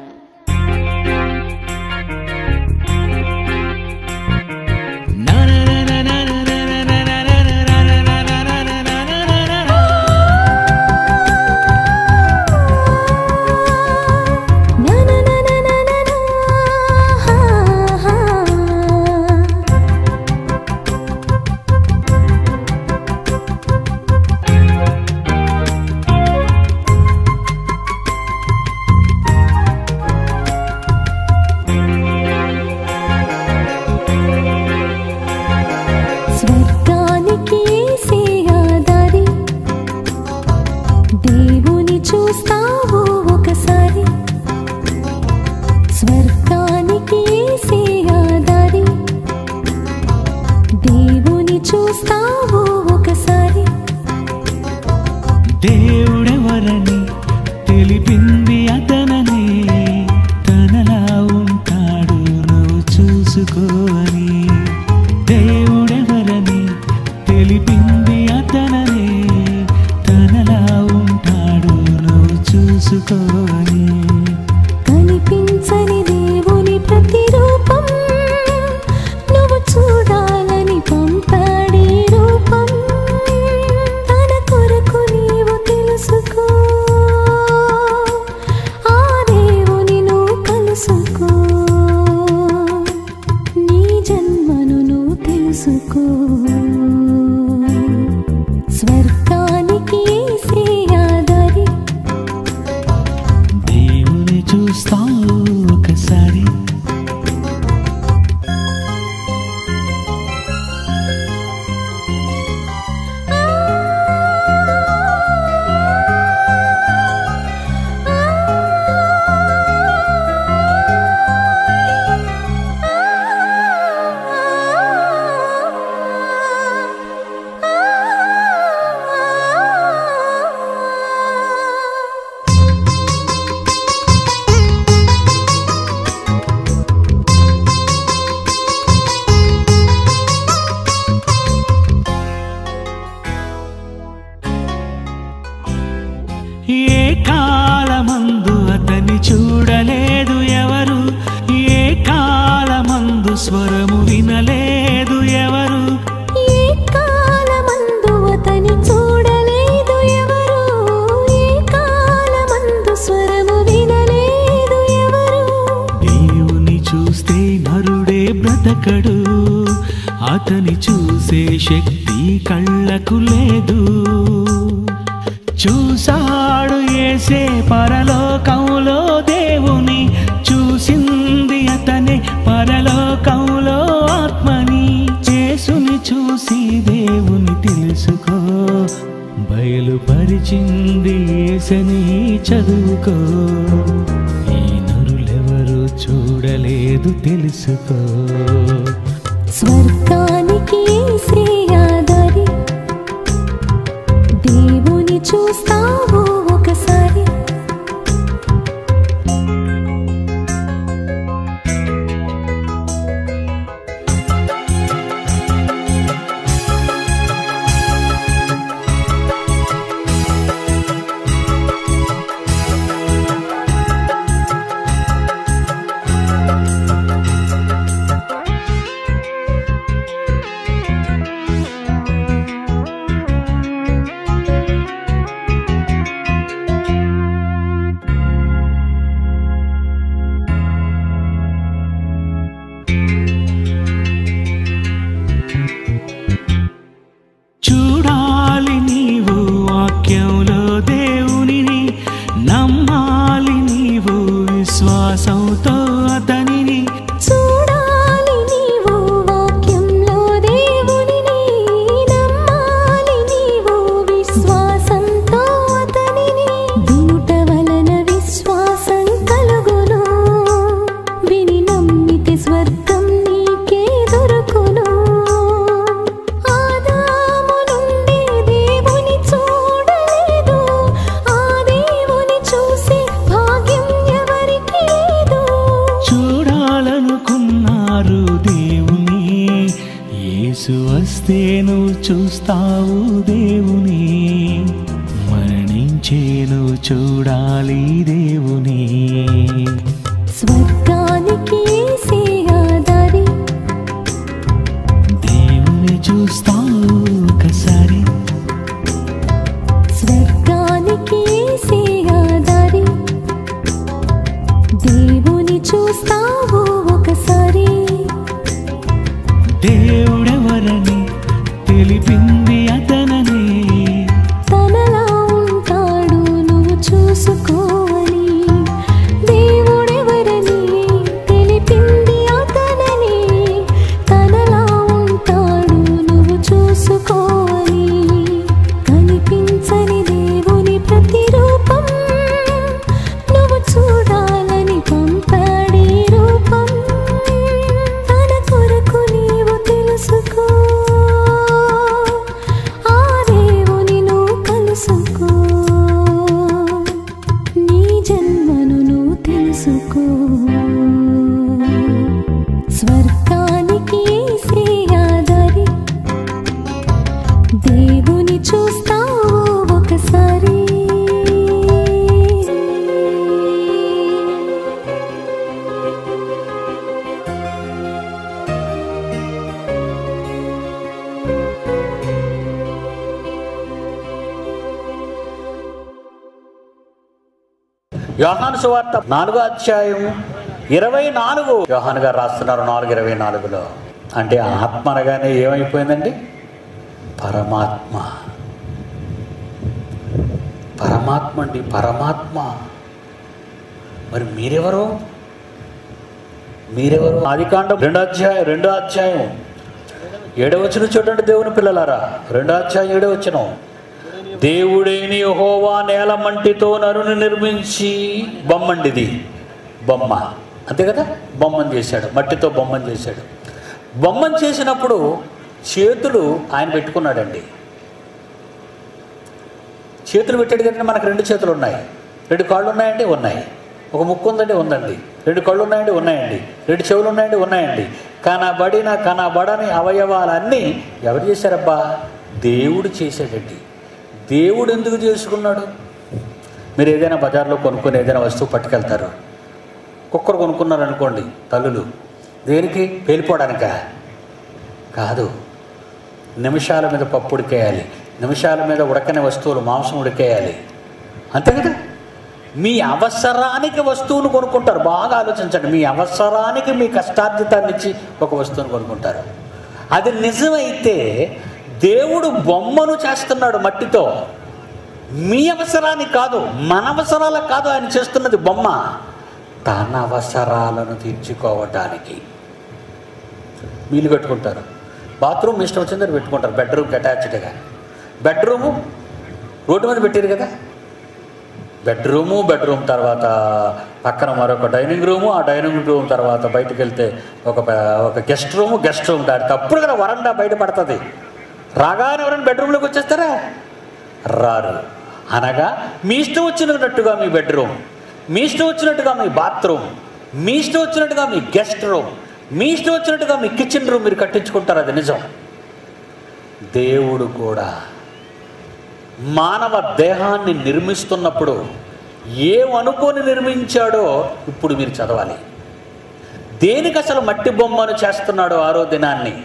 దేవుడెవరని తెలిపింది అతనని, తనలా ఉంటాడు నువ్వు చూసుకోని. దేవుడెవరని తెలిపింది అతనని, తనలా ఉంటాడు నువ్వు చూసుకోని. కనిపించని దేవుని ప్రతిరూపం నువ్వు చూడాలని పంపాడి రూపం. తన కొరకు నీవు తెలుసుకో, ఆ దేవుని నువ్వు కలుసుకో. నీ జన్మను నువ్వు తెలుసుకో. స్వర్గానికి శ్రేయాదారి. దేవుని చూస్తావు ఒకసారి. ఏ కాలమందు అతన్ని చూడలేదు ఎవరు, ఏ కాలమందు స్వరము వినలేదు ఎవరు. ఏ కాలమందు అతని చూడలేదు ఎవరు, ఏ కాలమందు స్వరము వినలేదు ఎవరు. దేవుని చూస్తే నరుడే బ్రతకడు, అతని చూసే శక్తి కళ్ళకు లేదు. చూసాడు యేసే పరలోకంలో దేవుని, చూసింది అతనే పరలోకంలో ఆత్మని. యేసుని చూసి దేవుని తెలుసుకో, బయలుపరిచింది యేసని చదువుకో. ఈ నరులెవరు చూడలేదు తెలుసుకో. స్వర్గానికి శ్రేయాదారి. దేవుని చూస్తావు ఒకసారి. చూస్తావు దేవుని, మరణించేను చూడాలి దేవుని. స్వర్గానికి యేసయ్య దారి, దేవుని చూస్తావు ఒకసారి. స్వర్గానికి యేసయ్య దారి, దేవుని చూస్తావు ఒకసారి. దేవుడెవరని తెలిపింది అతననే, తనలా ఉంటాడు నువ్వు చూసుకోవని. దేవుడెవరని తెలిపింది అతననే, తనలా ఉంటాడు నువ్వు చూసుకోవని. కనిపించని దేవుని ప్రతిరూపం నువ్వు చూడాలని పంపాడి రూపం. తన కొరకు నీవు తెలుసుకో, ఆ దేవుని నువ్వు కలుసుకో, నీ జన్మను నువ్వు తెలుసుకో. స్వర్గానికి యేసయ్య దారి, దేవుని చూస్తావు ఒకసారి. యోహాను సువార్త 4వ అధ్యాయం 24 యోహాను గారు రాస్తున్నారు 4:24లో. అంటే ఆత్మ అనగానే ఏమైపోయిందండి? పరమాత్మ. పరమాత్మ అండి, పరమాత్మ. మరి మీరెవరు? ఆదికాండం 2వ అధ్యాయం 7వ వచనం చూడండి దేవుని పిల్లలారా. 2వ అధ్యాయం 7వ వచనం. దేవుడేని యెహోవా నేల మంటితో నరుని నిర్మించి, బొమ్మండిది, బొమ్మ అంతే కదా, బొమ్మను చేశాడు, మట్టితో బొమ్మను చేశాడు. బొమ్మను చేసినప్పుడు చేతులు ఆయన పెట్టుకున్నాడండి. చేతులు పెట్టాడు కదండి. మనకు 2 చేతులు ఉన్నాయి, 2 కాళ్ళు ఉన్నాయండి, ఉన్నాయి. ఒక ముక్కు ఉందండి, ఉందండి. 2 కళ్ళు ఉన్నాయండి, ఉన్నాయండి. 2 చెవులు ఉన్నాయండి, ఉన్నాయండి. కనబడని అవయవాలన్నీ ఎవరు చేశారబ్బా? దేవుడు చేశాడండి. దేవుడు ఎందుకు చేసుకున్నాడు? మీరు ఏదైనా బజార్లో కొనుక్కొని ఏదైనా వస్తువు పట్టుకెళ్తారు. కుక్కర్ కొనుక్కున్నారనుకోండి, తల్లులు, దేనికి? పేలిపోవడానికా? కాదు, నిమిషాల మీద పప్పు ఉడికేయాలి, నిమిషాల మీద ఉడకని వస్తువులు, మాంసం ఉడికేయాలి, అంతే కదా. మీ అవసరానికి వస్తువును కొనుక్కుంటారు. బాగా ఆలోచించండి. మీ అవసరానికి మీ కష్టార్జితాన్ని ఇచ్చి ఒక వస్తువును కొనుక్కుంటారు. అది నిజమైతే దేవుడు బొమ్మను చేస్తున్నాడు మట్టితో. మీ అవసరానికి కాదు, మన అవసరాలకు కాదు ఆయన చేస్తున్నది బొమ్మ, తన అవసరాలను తీర్చుకోవటానికి. వీలు కట్టుకుంటారు. బాత్రూమ్ ఇష్టం వచ్చిందని పెట్టుకుంటారు, బెడ్రూమ్కి అటాచ్డ్గా. బెడ్రూము రోడ్డు మీద పెట్టారు కదా. బెడ్రూమ్ తర్వాత పక్కన మరొక డైనింగ్ రూము, ఆ డైనింగ్ రూమ్ తర్వాత బయటకు వెళ్తే ఒక గెస్ట్ రూమ్. దాని తప్పుడు కదా వరండా బయట పడుతుంది. రాగానే ఎవరైనా బెడ్రూమ్లోకి వచ్చేస్తారా? రారు. అనగా మీ ఇష్టం వచ్చినట్టుగా మీ బెడ్రూమ్, మీ ఇష్టం వచ్చినట్టుగా మీ బాత్రూమ్, మీ ఇష్టం వచ్చినట్టుగా మీ గెస్ట్ రూమ్, మీ ఇష్టం వచ్చినట్టుగా మీ కిచెన్ రూమ్ మీరు కట్టించుకుంటారు. అది నిజం. దేవుడు కూడా మానవ దేహాన్ని నిర్మిస్తున్నప్పుడు ఏమనుకొని నిర్మించాడో ఇప్పుడు మీరు చదవాలి. దేనికి అసలు మట్టి బొమ్మను చేస్తున్నాడో 6వ దినాన్ని?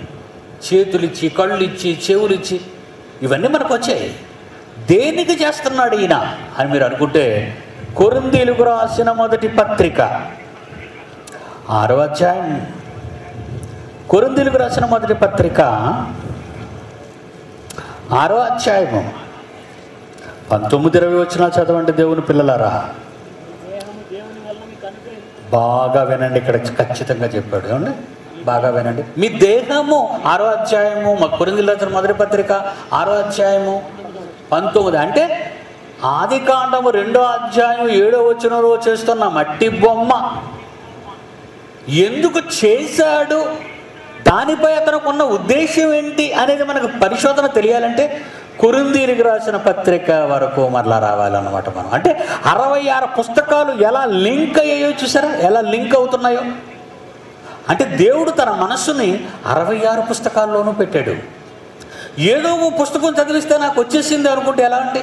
చేతులిచ్చి, కళ్ళిచ్చి, చెవులిచ్చి, ఇవన్నీ మనకు వచ్చాయి. దేనికి చేస్తున్నాడు ఈయన అని మీరు అనుకుంటే, కొరింథీయులకు రాసిన మొదటి పత్రిక 6వ అధ్యాయం, కొరింథీయులకు రాసిన మొదటి పత్రిక 6వ అధ్యాయము 19-20 వచనాలు చదవండి దేవుని పిల్లలారా. బాగా వినండి, ఇక్కడ ఖచ్చితంగా చెప్పాడు. ఏమండి? బాగా వినండి. మీ దేహము 6వ అధ్యాయము, మా కొరింథీయులకు రాసిన మొదటి పత్రిక 6వ అధ్యాయము 19. అంటే ఆదికాండము 2వ అధ్యాయం 7వ వచనంలో చేస్తున్న మట్టి బొమ్మ ఎందుకు చేశాడు, దానిపై అతనికి ఉన్న ఉద్దేశం ఏంటి అనేది మనకు పరిశోధన తెలియాలంటే కొరింథీయులకు రాసిన పత్రిక వరకు మరలా రావాలన్నమాట మనం. అంటే 66 పుస్తకాలు ఎలా లింక్ అయ్యాయో చూసారా, ఎలా లింక్ అవుతున్నాయో. అంటే దేవుడు తన మనస్సుని 66 పుస్తకాల్లోనూ పెట్టాడు. ఏదో పుస్తకం చదివిస్తే నాకు వచ్చేసింది అనుకుంటే ఎలా అండి?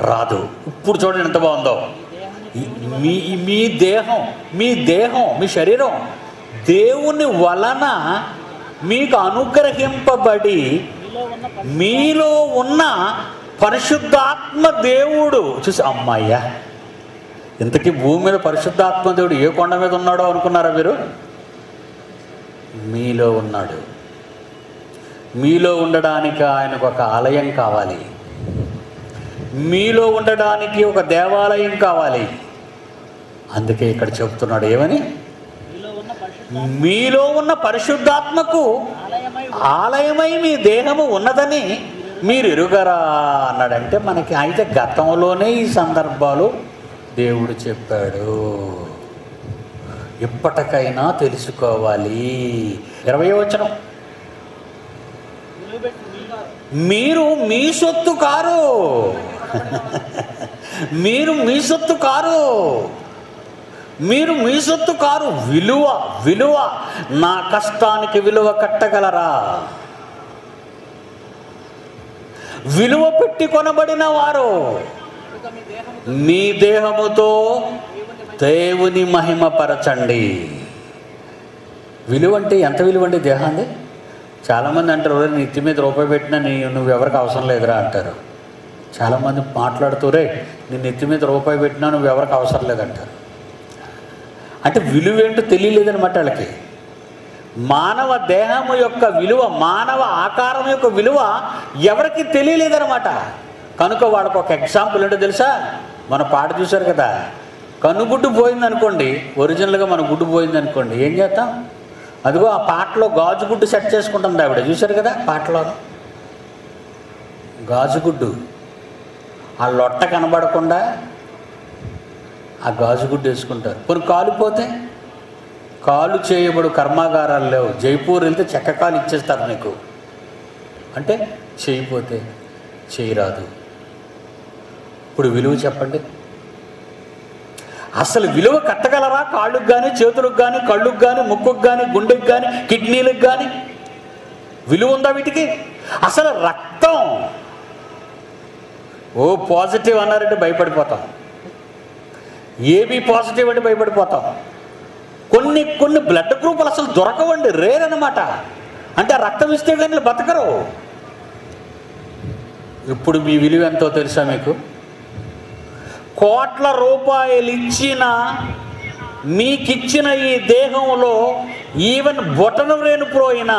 రాదు. ఇప్పుడు చూడండి ఎంత బాగుందో. మీ దేహం మీ శరీరం దేవుని వలన మీకు అనుగ్రహింపబడి మీలో ఉన్న పరిశుద్ధాత్మ దేవుడు చూసి, అమ్మాయ్యా, ఇంతకీ భూమి మీద పరిశుద్ధాత్మ దేవుడు ఏ కొండ మీద ఉన్నాడో అనుకున్నారా మీరు? మీలో ఉన్నాడు. మీలో ఉండడానికి ఆయనకు ఒక ఆలయం కావాలి, మీలో ఉండడానికి ఒక దేవాలయం కావాలి. అందుకే ఇక్కడ చెప్తున్నాడు ఏమని? మీలో ఉన్న పరిశుద్ధాత్మకు ఆలయమై మీ దేహము ఉన్నదని మీరు ఎరుగరా అన్నాడంటే మనకి అయితే గతంలోనే ఈ సందర్భాలు దేవుడు చెప్పాడు. ఇప్పటికైనా తెలుసుకోవాలి. 20వ వచనం, మీరు మీ సొత్తు కారు. మీరు మీ సొత్తు కారు. మీరు మీ సొత్తు కారు. విలువ నా కష్టానికి విలువ కట్టగలరా? విలువ పెట్టి కొనబడిన వారు మీ దేహముతో దేవుని మహిమపరచండి. విలువ అంటే ఎంత విలువ అండి దేహాన్ని? చాలామంది అంటారు, నీ నెత్తి మీద రూపాయి పెట్టినా నువ్వు ఎవరికి అవసరం లేదురా అంటారు. చాలామంది మాట్లాడుతూ, రే నీ నెత్తి మీద రూపాయి పెట్టినా నువ్వు ఎవరికి అవసరం లేదంటారు. అంటే విలువ ఏంటో తెలియలేదనమాట వాళ్ళకి. మానవ దేహము యొక్క విలువ, మానవ ఆకారం యొక్క విలువ ఎవరికి తెలియలేదనమాట. కనుక వాళ్ళకు ఒక ఎగ్జాంపుల్ ఏంటో తెలుసా? మన పాట చూశారు కదా, కనుగుడ్డు పోయిందనుకోండి, ఒరిజినల్గా మన గుడ్డు పోయిందనుకోండి, ఏం చేస్తాం? అదిగో ఆ పాటలో గాజుగుడ్డు సెట్ చేసుకుంటుంది ఆవిడ, చూశారు కదా పాటలో. గాజుగుడ్డు ఆ లొట్ట కనబడకుండా ఆ గాజుగుడ్డు వేసుకుంటారు. కొన్ని కాలిపోతే, కాలు చేయబడు కర్మాగారాలు లేవు. జైపూర్ వెళ్తే చెక్క కాలు ఇచ్చేస్తారు నీకు. అంటే చేయిపోతే చేయరాదు. ఇప్పుడు విలువ చెప్పండి. అసలు విలువ కట్టగలరా? కాళ్ళకు కానీ, చేతులకు కానీ, కళ్ళుకు కానీ, ముక్కుకు కానీ, గుండెకి కానీ, కిడ్నీలకు కానీ విలువ ఉందా వీటికి? అసలు రక్తం పాజిటివ్ అన్నారంటే భయపడిపోతాం, ఏబీ పాజిటివ్ అంటే భయపడిపోతాం. కొన్ని బ్లడ్ గ్రూపులు అసలు దొరకవండి, రేర్ అనమాట. అంటే రక్తం ఇస్తే కానీ బతకరు. ఇప్పుడు మీ విలువ ఎంతో తెలుసా మీకు? కోట్ల రూపాయలు ఇచ్చిన మీకిచ్చిన ఈ దేహంలో ఈవెన్ బొటనవ్రేణు పోయినా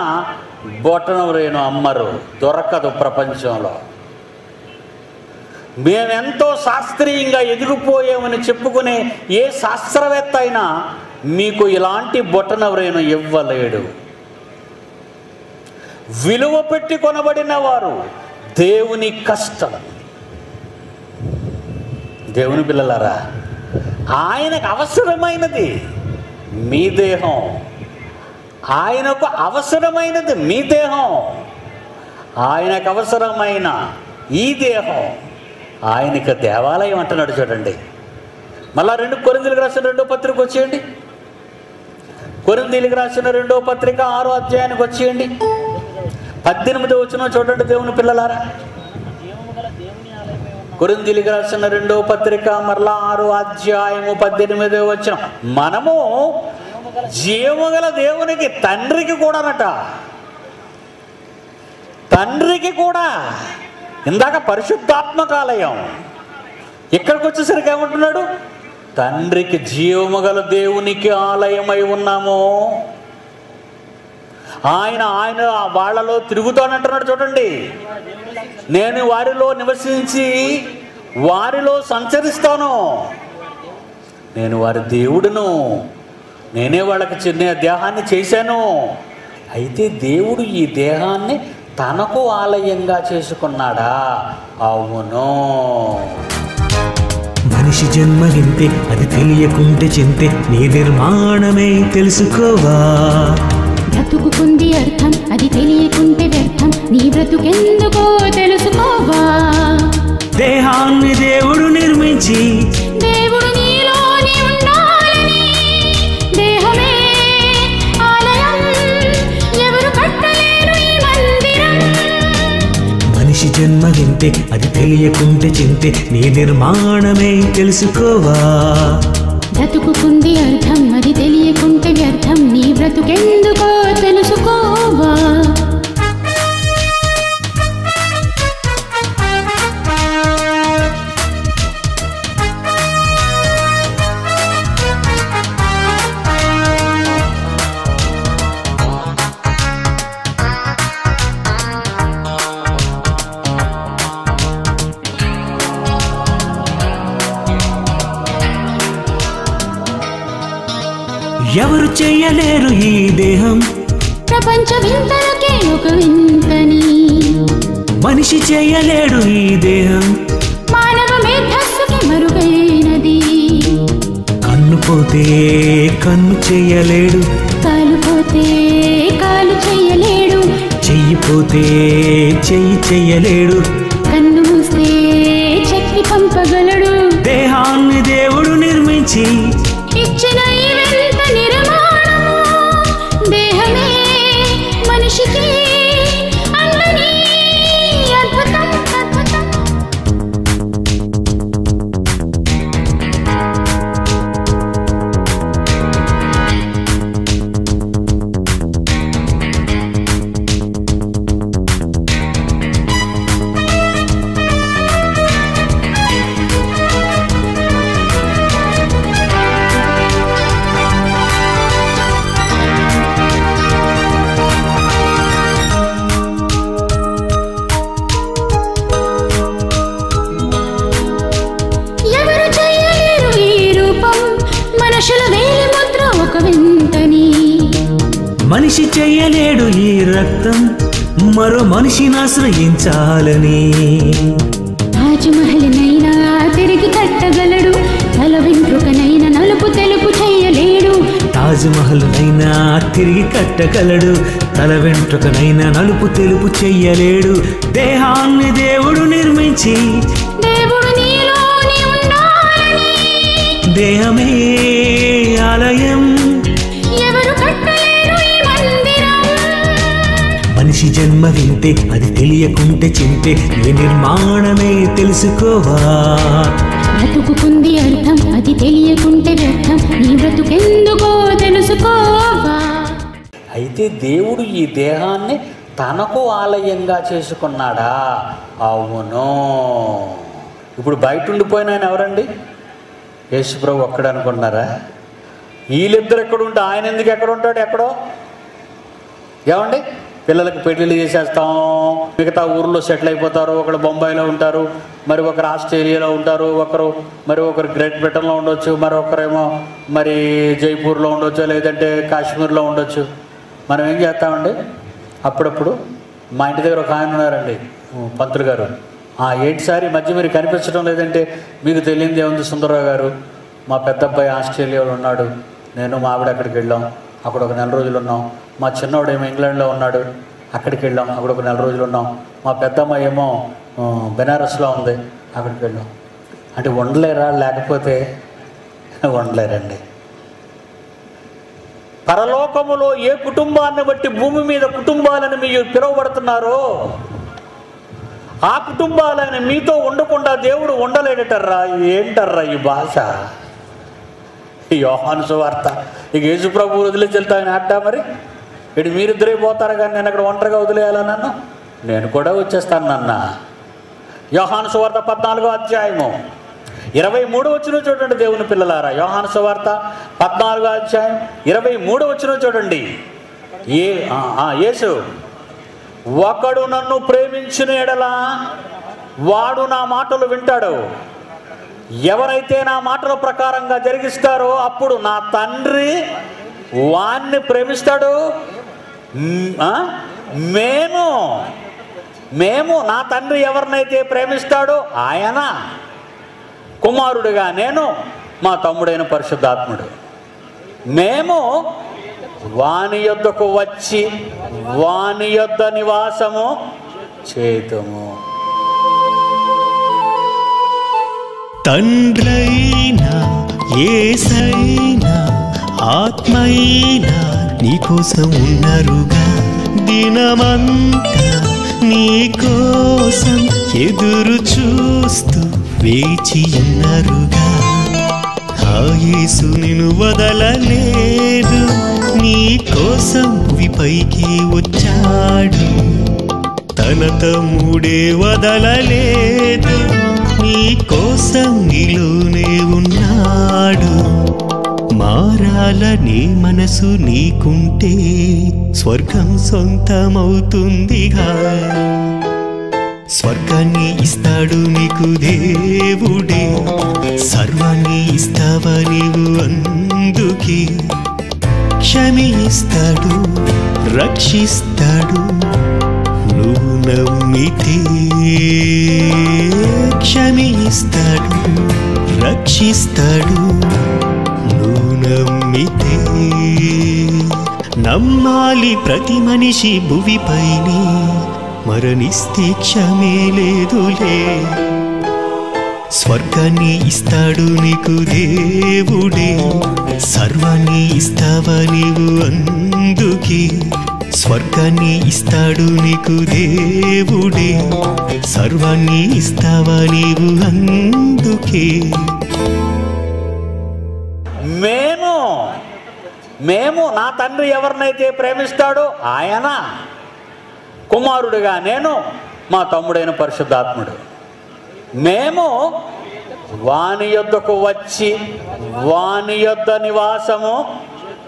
బొటనవ్రేణు అమ్మరు, దొరకదు ప్రపంచంలో. మేమెంతో శాస్త్రీయంగా ఎదిగిపోయామని చెప్పుకునే ఏ శాస్త్రవేత్త అయినా మీకు ఇలాంటి బొటనవ్రేణు ఇవ్వలేడు. విలువ పెట్టి కొనబడిన వారు దేవుని కష్టం. దేవుని పిల్లలారా, ఆయనకు అవసరమైనది మీ దేహం. ఆయనకు అవసరమైనది మీ దేహం. ఆయనకు అవసరమైన ఈ దేహం ఆయనకు దేవాలయం అంటున్నాడు. చూడండి మళ్ళా 2 కొరింథీయులకు రాసిన 2వ పత్రిక వచ్చేయండి. కొరింథీయులకు రాసిన 2వ పత్రిక 6వ అధ్యాయానికి వచ్చేయండి. 18వ వచనం చూడండి దేవుని పిల్లలారా. కొరింథీయులకు రాసిన 2వ పత్రిక మరలా 6వ అధ్యాయము 18వ వచనం, మనము జీవముగల దేవునికి తండ్రికి కూడానట, తండ్రికి కూడా. ఇందాక పరిశుద్ధాత్మకాలయం, ఇక్కడికి వచ్చేసరికి ఏమంటున్నాడు? తండ్రికి, జీవముగల దేవునికి ఆలయమై ఉన్నాము. ఆయన వాళ్ళలో తిరుగుతానంటున్నాడు. చూడండి, నేను వారిలో నివసించి వారిలో సంచరిస్తాను, నేను వారి దేవుడును, నేనే వాళ్ళకి చిన్న దేహాన్ని చేశాను. అయితే దేవుడు ఈ దేహాన్ని తనకు ఆలయంగా చేసుకున్నాడా? అవును. మనిషి జన్మలింతే, అది తెలియకుంటే చింతే, నీ నిర్మాణమే తెలుసుకోవా. బ్రతుకుకుంది అర్థం, అది తెలియకుంటే వ్యర్థం, నీ బ్రతుకెందుకో తెలుసుకోవా. దేహాన్ని దేవుడు నిర్మించి, దేవుడు నీలోని ఉండాలని, దేహమే ఆలయం, ఎవరు కట్టలేరు ఈ మందిరం. వింతే అది తెలియకుంటే చింతే నీ నిర్మాణమే తెలుసుకోవా. బ్రతుకుకుంది అర్థం అది తెలియకుంటే వ్యర్థం నీ బ్రతుకెందుకో తెలుసుకోవా. ఎవరు చెయ్యలేరు ఈ దేహం ప్రపంచ వింతలకే ఒక వింతని. మనిషి చెయ్యలేడు ఈ దేహం మానవ మేధస్సుకి మరుగైనది. కన్ను పోతే కన్ను చెయ్యలేడు, కాలు పోతే కాలు చెయ్యలేడు, చెయ్యి పోతే చెయ్యి చెయ్యలేడు, కన్ను మూస్తే శక్తి పంపగలడు. దేహాన్ని దేవుడు నిర్మించి ఇచ్చిన ఈ వింత నిర్మాణము దేహమే మనిషికి అందని అద్భుతం అద్భుతం. మనుషుల వేలి ముద్ర ఒక వింతని. మనిషి చెయ్యలేడు ఈ రక్తం మరో మనిషిని ఆశ్రయించాలని. తాజ్మహల్నైనా తిరిగి కట్టగలడు, తల వెంట్రుకనైనా నలుపు తెలుపు చెయ్యలేడు. తాజ్మహల్నైనా తిరిగి కట్టగలడు, తల వెంట్రుకనైనా నలుపు తెలుపు చెయ్యలేడు. దేహాన్ని దేవుడు నిర్మించి దేవుడు నీలోని ఉండాలని. దేహమే ఆలయం ఎవరు కట్టలేరు ఈ మందిరం. మనిషి జన్మ వింతే అది తెలియకుంటే చింతే నీ నిర్మాణమే తెలుసుకోవా. బ్రతుకుకుంది అర్థం అది తెలియకుంటే వ్యర్థం నీ బ్రతుకెందుకో తెలుసుకోవా. అయితే దేవుడు ఈ దేహాన్ని తనకు ఆలయంగా చేసుకున్నాడా? అవును. ఇప్పుడు బయట ఉండిపోయిన ఆయన ఎవరండి? యేసుప్రభు ఒక్కడు అనుకున్నారా? వీళ్ళిద్దరు ఎక్కడుంటే ఆయన ఎందుకు ఎక్కడ ఉంటాడు? ఎక్కడో. ఏమండి, పిల్లలకు పెళ్ళిళ్ళు చేసేస్తాం, మిగతా ఊర్లో సెటిల్ అయిపోతారు. ఒకరు బొంబాయిలో ఉంటారు, మరి ఒకరు ఆస్ట్రేలియాలో ఉంటారు, ఒకరు గ్రేట్ బ్రిటన్లో ఉండొచ్చు, మరొకరేమో మరి జైపూర్లో ఉండొచ్చు, లేదంటే కాశ్మీర్లో ఉండొచ్చు. మనం ఏం చేస్తామండి? అప్పుడప్పుడు మా ఇంటి దగ్గర ఒక ఆయన ఉన్నారండి, పంతులు గారు. ఏంటిసారి మధ్య మీరు కనిపించడం లేదంటే మీకు తెలియదు ఏముంది సుందరరావు గారు, మా పెద్ద అబ్బాయి ఆస్ట్రేలియాలో ఉన్నాడు, నేను మా ఆవిడ అక్కడికి వెళ్ళాం, అక్కడ ఒక నెల రోజులు ఉన్నాం. మా చిన్నవాడేమో ఇంగ్లాండ్లో ఉన్నాడు, అక్కడికి వెళ్ళాం, అక్కడ ఒక నెల రోజులు ఉన్నాం. మా పెద్దమ్మాయి ఏమో బెనారస్లో ఉంది, అక్కడికి వెళ్ళాం. అంటే ఉండలేరా? లేకపోతే ఉండలేరండి. పరలోకములో ఏ కుటుంబాన్ని బట్టి భూమి మీద కుటుంబాలను మీరు పిలువబడుతున్నారో ఆ కుటుంబాలను మీతో ఉండకుండా దేవుడు ఉండలేడటర్రా. ఏంటర్రా ఈ భాష? యోహాను సువార్త. ఇక యేసు ప్రభు వదిలేసి వెళ్తామని అడ్డా మరి ఇటు మీరిద్దరే పోతారు, కానీ నేను అక్కడ ఒంటరిగా వదిలేయాలా? నన్ను నేను కూడా వచ్చేస్తాను నాన్న. యోహాను సువార్త 14వ అధ్యాయము 23వ వచనం చూడండి దేవుని పిల్లలారా. యోహాను సువార్త 14వ అధ్యాయం 23వ వచనం చూడండి. యేసు, ఒకడు నన్ను ప్రేమించిన ఎడల వాడు నా మాటలు వింటాడు. ఎవరైతే నా మాటల ప్రకారంగా జరిగిస్తారో అప్పుడు నా తండ్రి వాణ్ణి ప్రేమిస్తాడు. మేము నా తండ్రి ఎవరినైతే ప్రేమిస్తాడో ఆయన కుమారుడిగా నేను, మా తమ్ముడైన పరిశుద్ధాత్ముడు, మేము వాని యొద్దకు వచ్చి వాని యొద్ద నివాసము చేతుము. తండ్రైనా యేసైనా ఆత్మైనా నీకోసం ఉన్నారుగా. దినమంతా నీ కోసం ఎదురు చూస్తూ వేచి ఉన్నారుగా. ఆ యేసు నిన్ను వదలలేదు, నీ కోసం భూమిపైకి వచ్చాడు. తన తమ్ముడే వదలలేదు, నీ కోసం నీలోనే ఉన్నాడు. మారాలనే మనసు నీకుంటే స్వర్గం సొంతమవుతుందిగా. స్వర్గాన్ని ఇస్తాడు నీకు దేవుడే, సర్వాన్ని ఇస్తావా నీవు అందుకే. క్షమిస్తాడు, రక్షిస్తాడు నువ్వు నమ్మితే. క్షమిస్తాడు, రక్షిస్తాడు నువ్వు నమ్మితే. నమ్మాలి ప్రతి మనిషి భువిపైనే, మరణిస్తే క్షమే లేదులే. స్వర్గాన్ని ఇస్తాడు నీకు దేవుడే, సర్వాన్ని ఇస్తావా నీవు అందుకే. స్వర్గాన్ని ఇస్తాడు నీకు దేవుడే, సర్వాన్ని ఇస్తావా నీవు అందుకే. మేము నా తండ్రి ఎవరినైతే ప్రేమిస్తాడో ఆయన, కుమారుడిగా నేను, మా తమ్ముడైన పరిశుద్ధాత్ముడు, మేము వాని యొద్దకు వచ్చి వాని యొద్ద నివాసము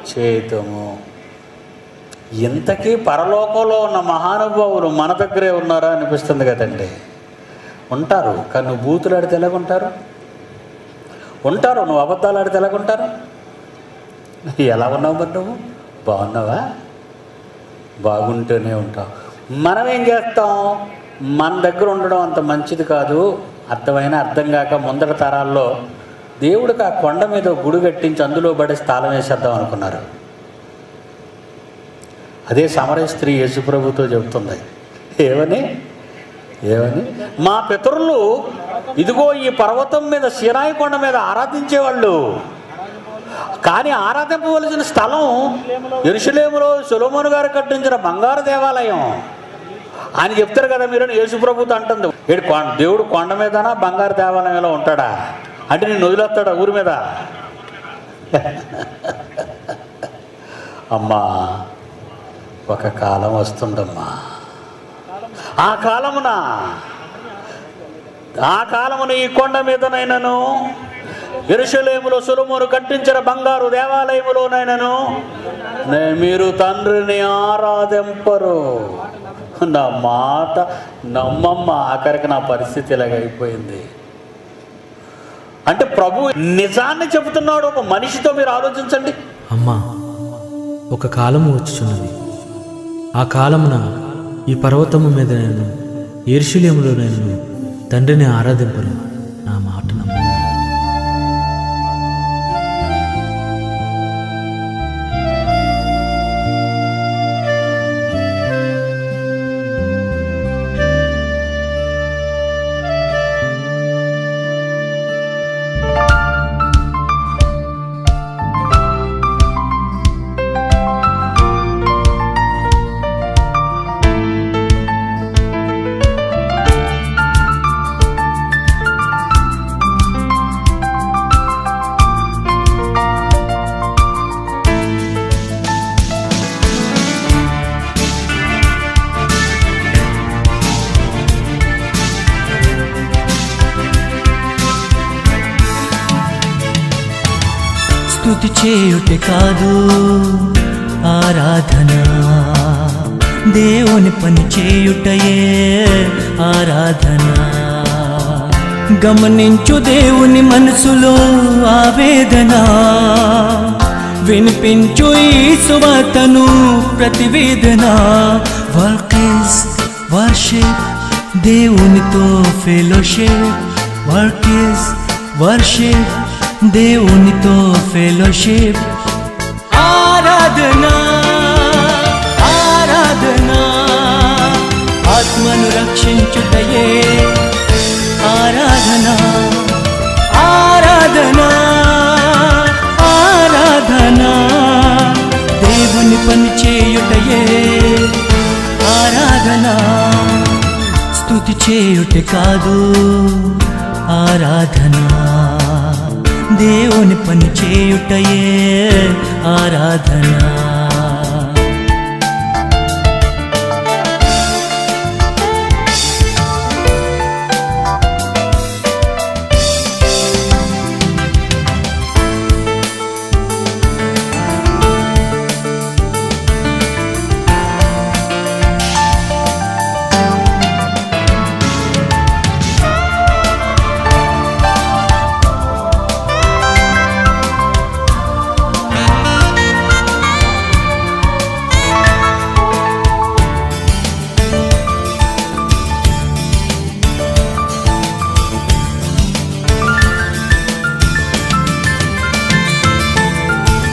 చేతుము. ఇంతకీ పరలోకంలో ఉన్న మహానుభావులు మన దగ్గరే ఉన్నారా అనిపిస్తుంది కదండి. ఉంటారు, కానీ నువ్వు బూతులాడితే ఎలాగుంటారు? ఉంటారు, నువ్వు అబద్ధాలు ఆడితే ఎలాగుంటారు? ఎలా ఉన్నావు మరి? నువ్వు బాగున్నావా? బాగుంటూనే ఉంటావు. మనం ఏం చేస్తాం? మన దగ్గర ఉండడం అంత మంచిది కాదు, అర్థం కాక ముందర తరాల్లో దేవుడికి ఆ కొండ మీద గుడి కట్టించి అందులో పడి స్థానం వేసేద్దాం అనుకున్నారు. అదే సమరయ స్త్రీ యేసుప్రభుతో చెబుతుంది. ఏమని? మా పితరులు ఇదిగో ఈ పర్వతం మీద, సీనాయి కొండ మీద ఆరాధించేవాళ్ళు, కానీ ఆరాధింపవలసిన స్థలం యెరూషలేములో సొలొమోను గారు కట్టించిన బంగారు దేవాలయం అని చెప్తారు కదా మీరు. యేసుప్రభుతో అంటుంది, దేవుడు కొండ మీదనా బంగారు దేవాలయంలో ఉంటాడా అంటే నేను వదిలేస్తాడా ఊరి మీద? అమ్మా, ఒక కాలం వస్తుందమ్మా. ఆ కాలమున ఈ కొండ మీదనైనను యెరూషలేములో సొలొమోను కట్టించిన బంగారు దేవాలయములోనైనను మీరు తండ్రిని ఆరాధింపరు. నా మాట నమ్మమ్మ. ఆఖరికి నా పరిస్థితి ఇలాగైపోయింది. అంటే ప్రభు నిజాన్ని చెబుతున్నాడు ఒక మనిషితో. మీరు ఆలోచించండి. అమ్మా, ఒక కాలము వచ్చుచున్నది, ఆ కాలమున ఈ పర్వతము మీద నేను, యెరూషలేములో నేను తండ్రిని ఆరాధింపను. నా మాట నమ్ము. స్తుతి చేయుటే కాదు ఆరాధన, దేవుని పని చేయుటయే ఆరాధన. గమనించు దేవుని మనసులో ఆవేదన, వినిపించు ఈ సువార్తను ప్రతివేదన. వర్క్ ఇస్ వర్షిప్, దేవునితో ఫెలోషిప్. వర్క్ ఇస్ వర్షిప్, దేవునితో ఫెలోషిప్. ఆరాధనా ఆరాధనా, ఆత్మను రక్షించుటయే ఆరాధనా. ఆరాధనా ఆరాధనా, దేవుని పని చేయుటయే ఆరాధనా. స్తుతి చేయుట కాదు ఆరాధన, దేవుని పని చేయుటయే ఆరాధన.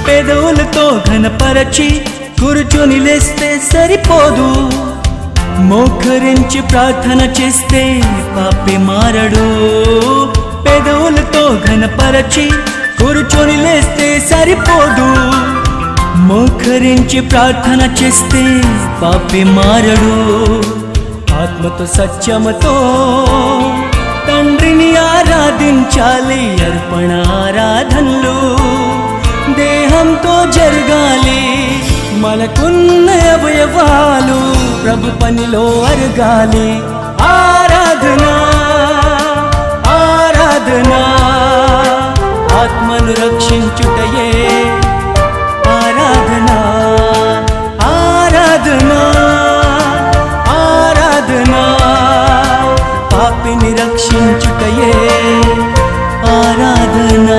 పెదవులతో ఘనపరచి కూర్చొని లేస్తే సరిపోదు, మోకరించి ప్రార్థన చేస్తే పాపి మారడు. పెదవులతో ఘనపరచి కూర్చొని లేస్తే సరిపోదు, మోకరించి ప్రార్థన చేస్తే పాపి మారడు. ఆత్మతో సత్యముతో తండ్రిని ఆరాధించాలి, అర్పణ ఆరాధనలు దేహంతో జరగాలి. మనకున్న అవయవాలు ప్రభు పనిలో అరగాలి. ఆరాధన ఆరాధన ఆత్మను రక్షించుటయే ఆరాధన. ఆరాధన ఆరాధన పాపిని రక్షించుటయే ఆరాధన.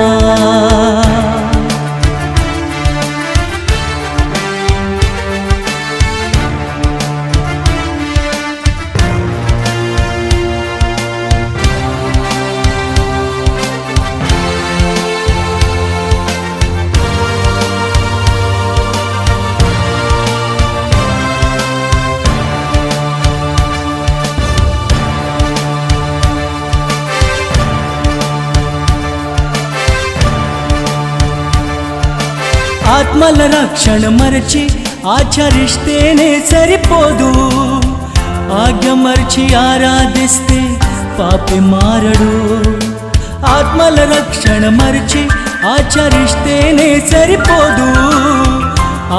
ఆత్మల రక్షణ మరచి ఆచరిస్తేనే సరిపోదు, ఆజ్ఞ మరచి ఆరాధిస్తే పాపి మారడు. ఆత్మల రక్షణ మరచి ఆచరిస్తేనే సరిపోదు,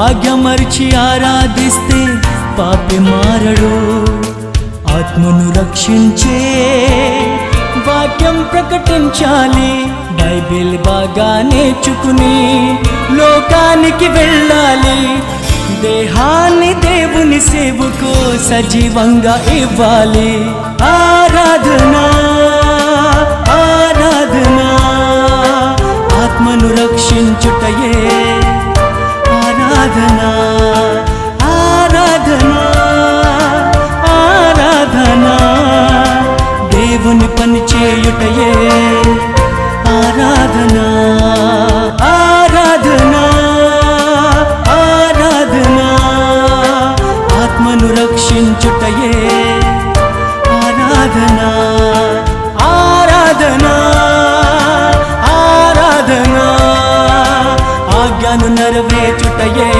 ఆజ్ఞ మరచి ఆరాధిస్తే పాపి మారడు. ఆత్మను రక్షించే వాక్యం ప్రకటించాలి, బైబిల్ బాగా నేర్చుకుని లోకానికి వెళ్ళాలి. దేహాన్ని దేవుని సేవకు సజీవంగా ఇవ్వాలి. ఆరాధన ఆరాధన ఆత్మను రక్షించుటయే ఆరాధన. ఆరాధన ఆరాధన దేవుని పని చేయుటయే ఆరాధన. ఆరాధన ఆరాధన ఆత్మను రక్షించుటయే ఆరాధన. ఆరాధన ఆరాధన ఆజ్ఞను నెరవేర్చుటయే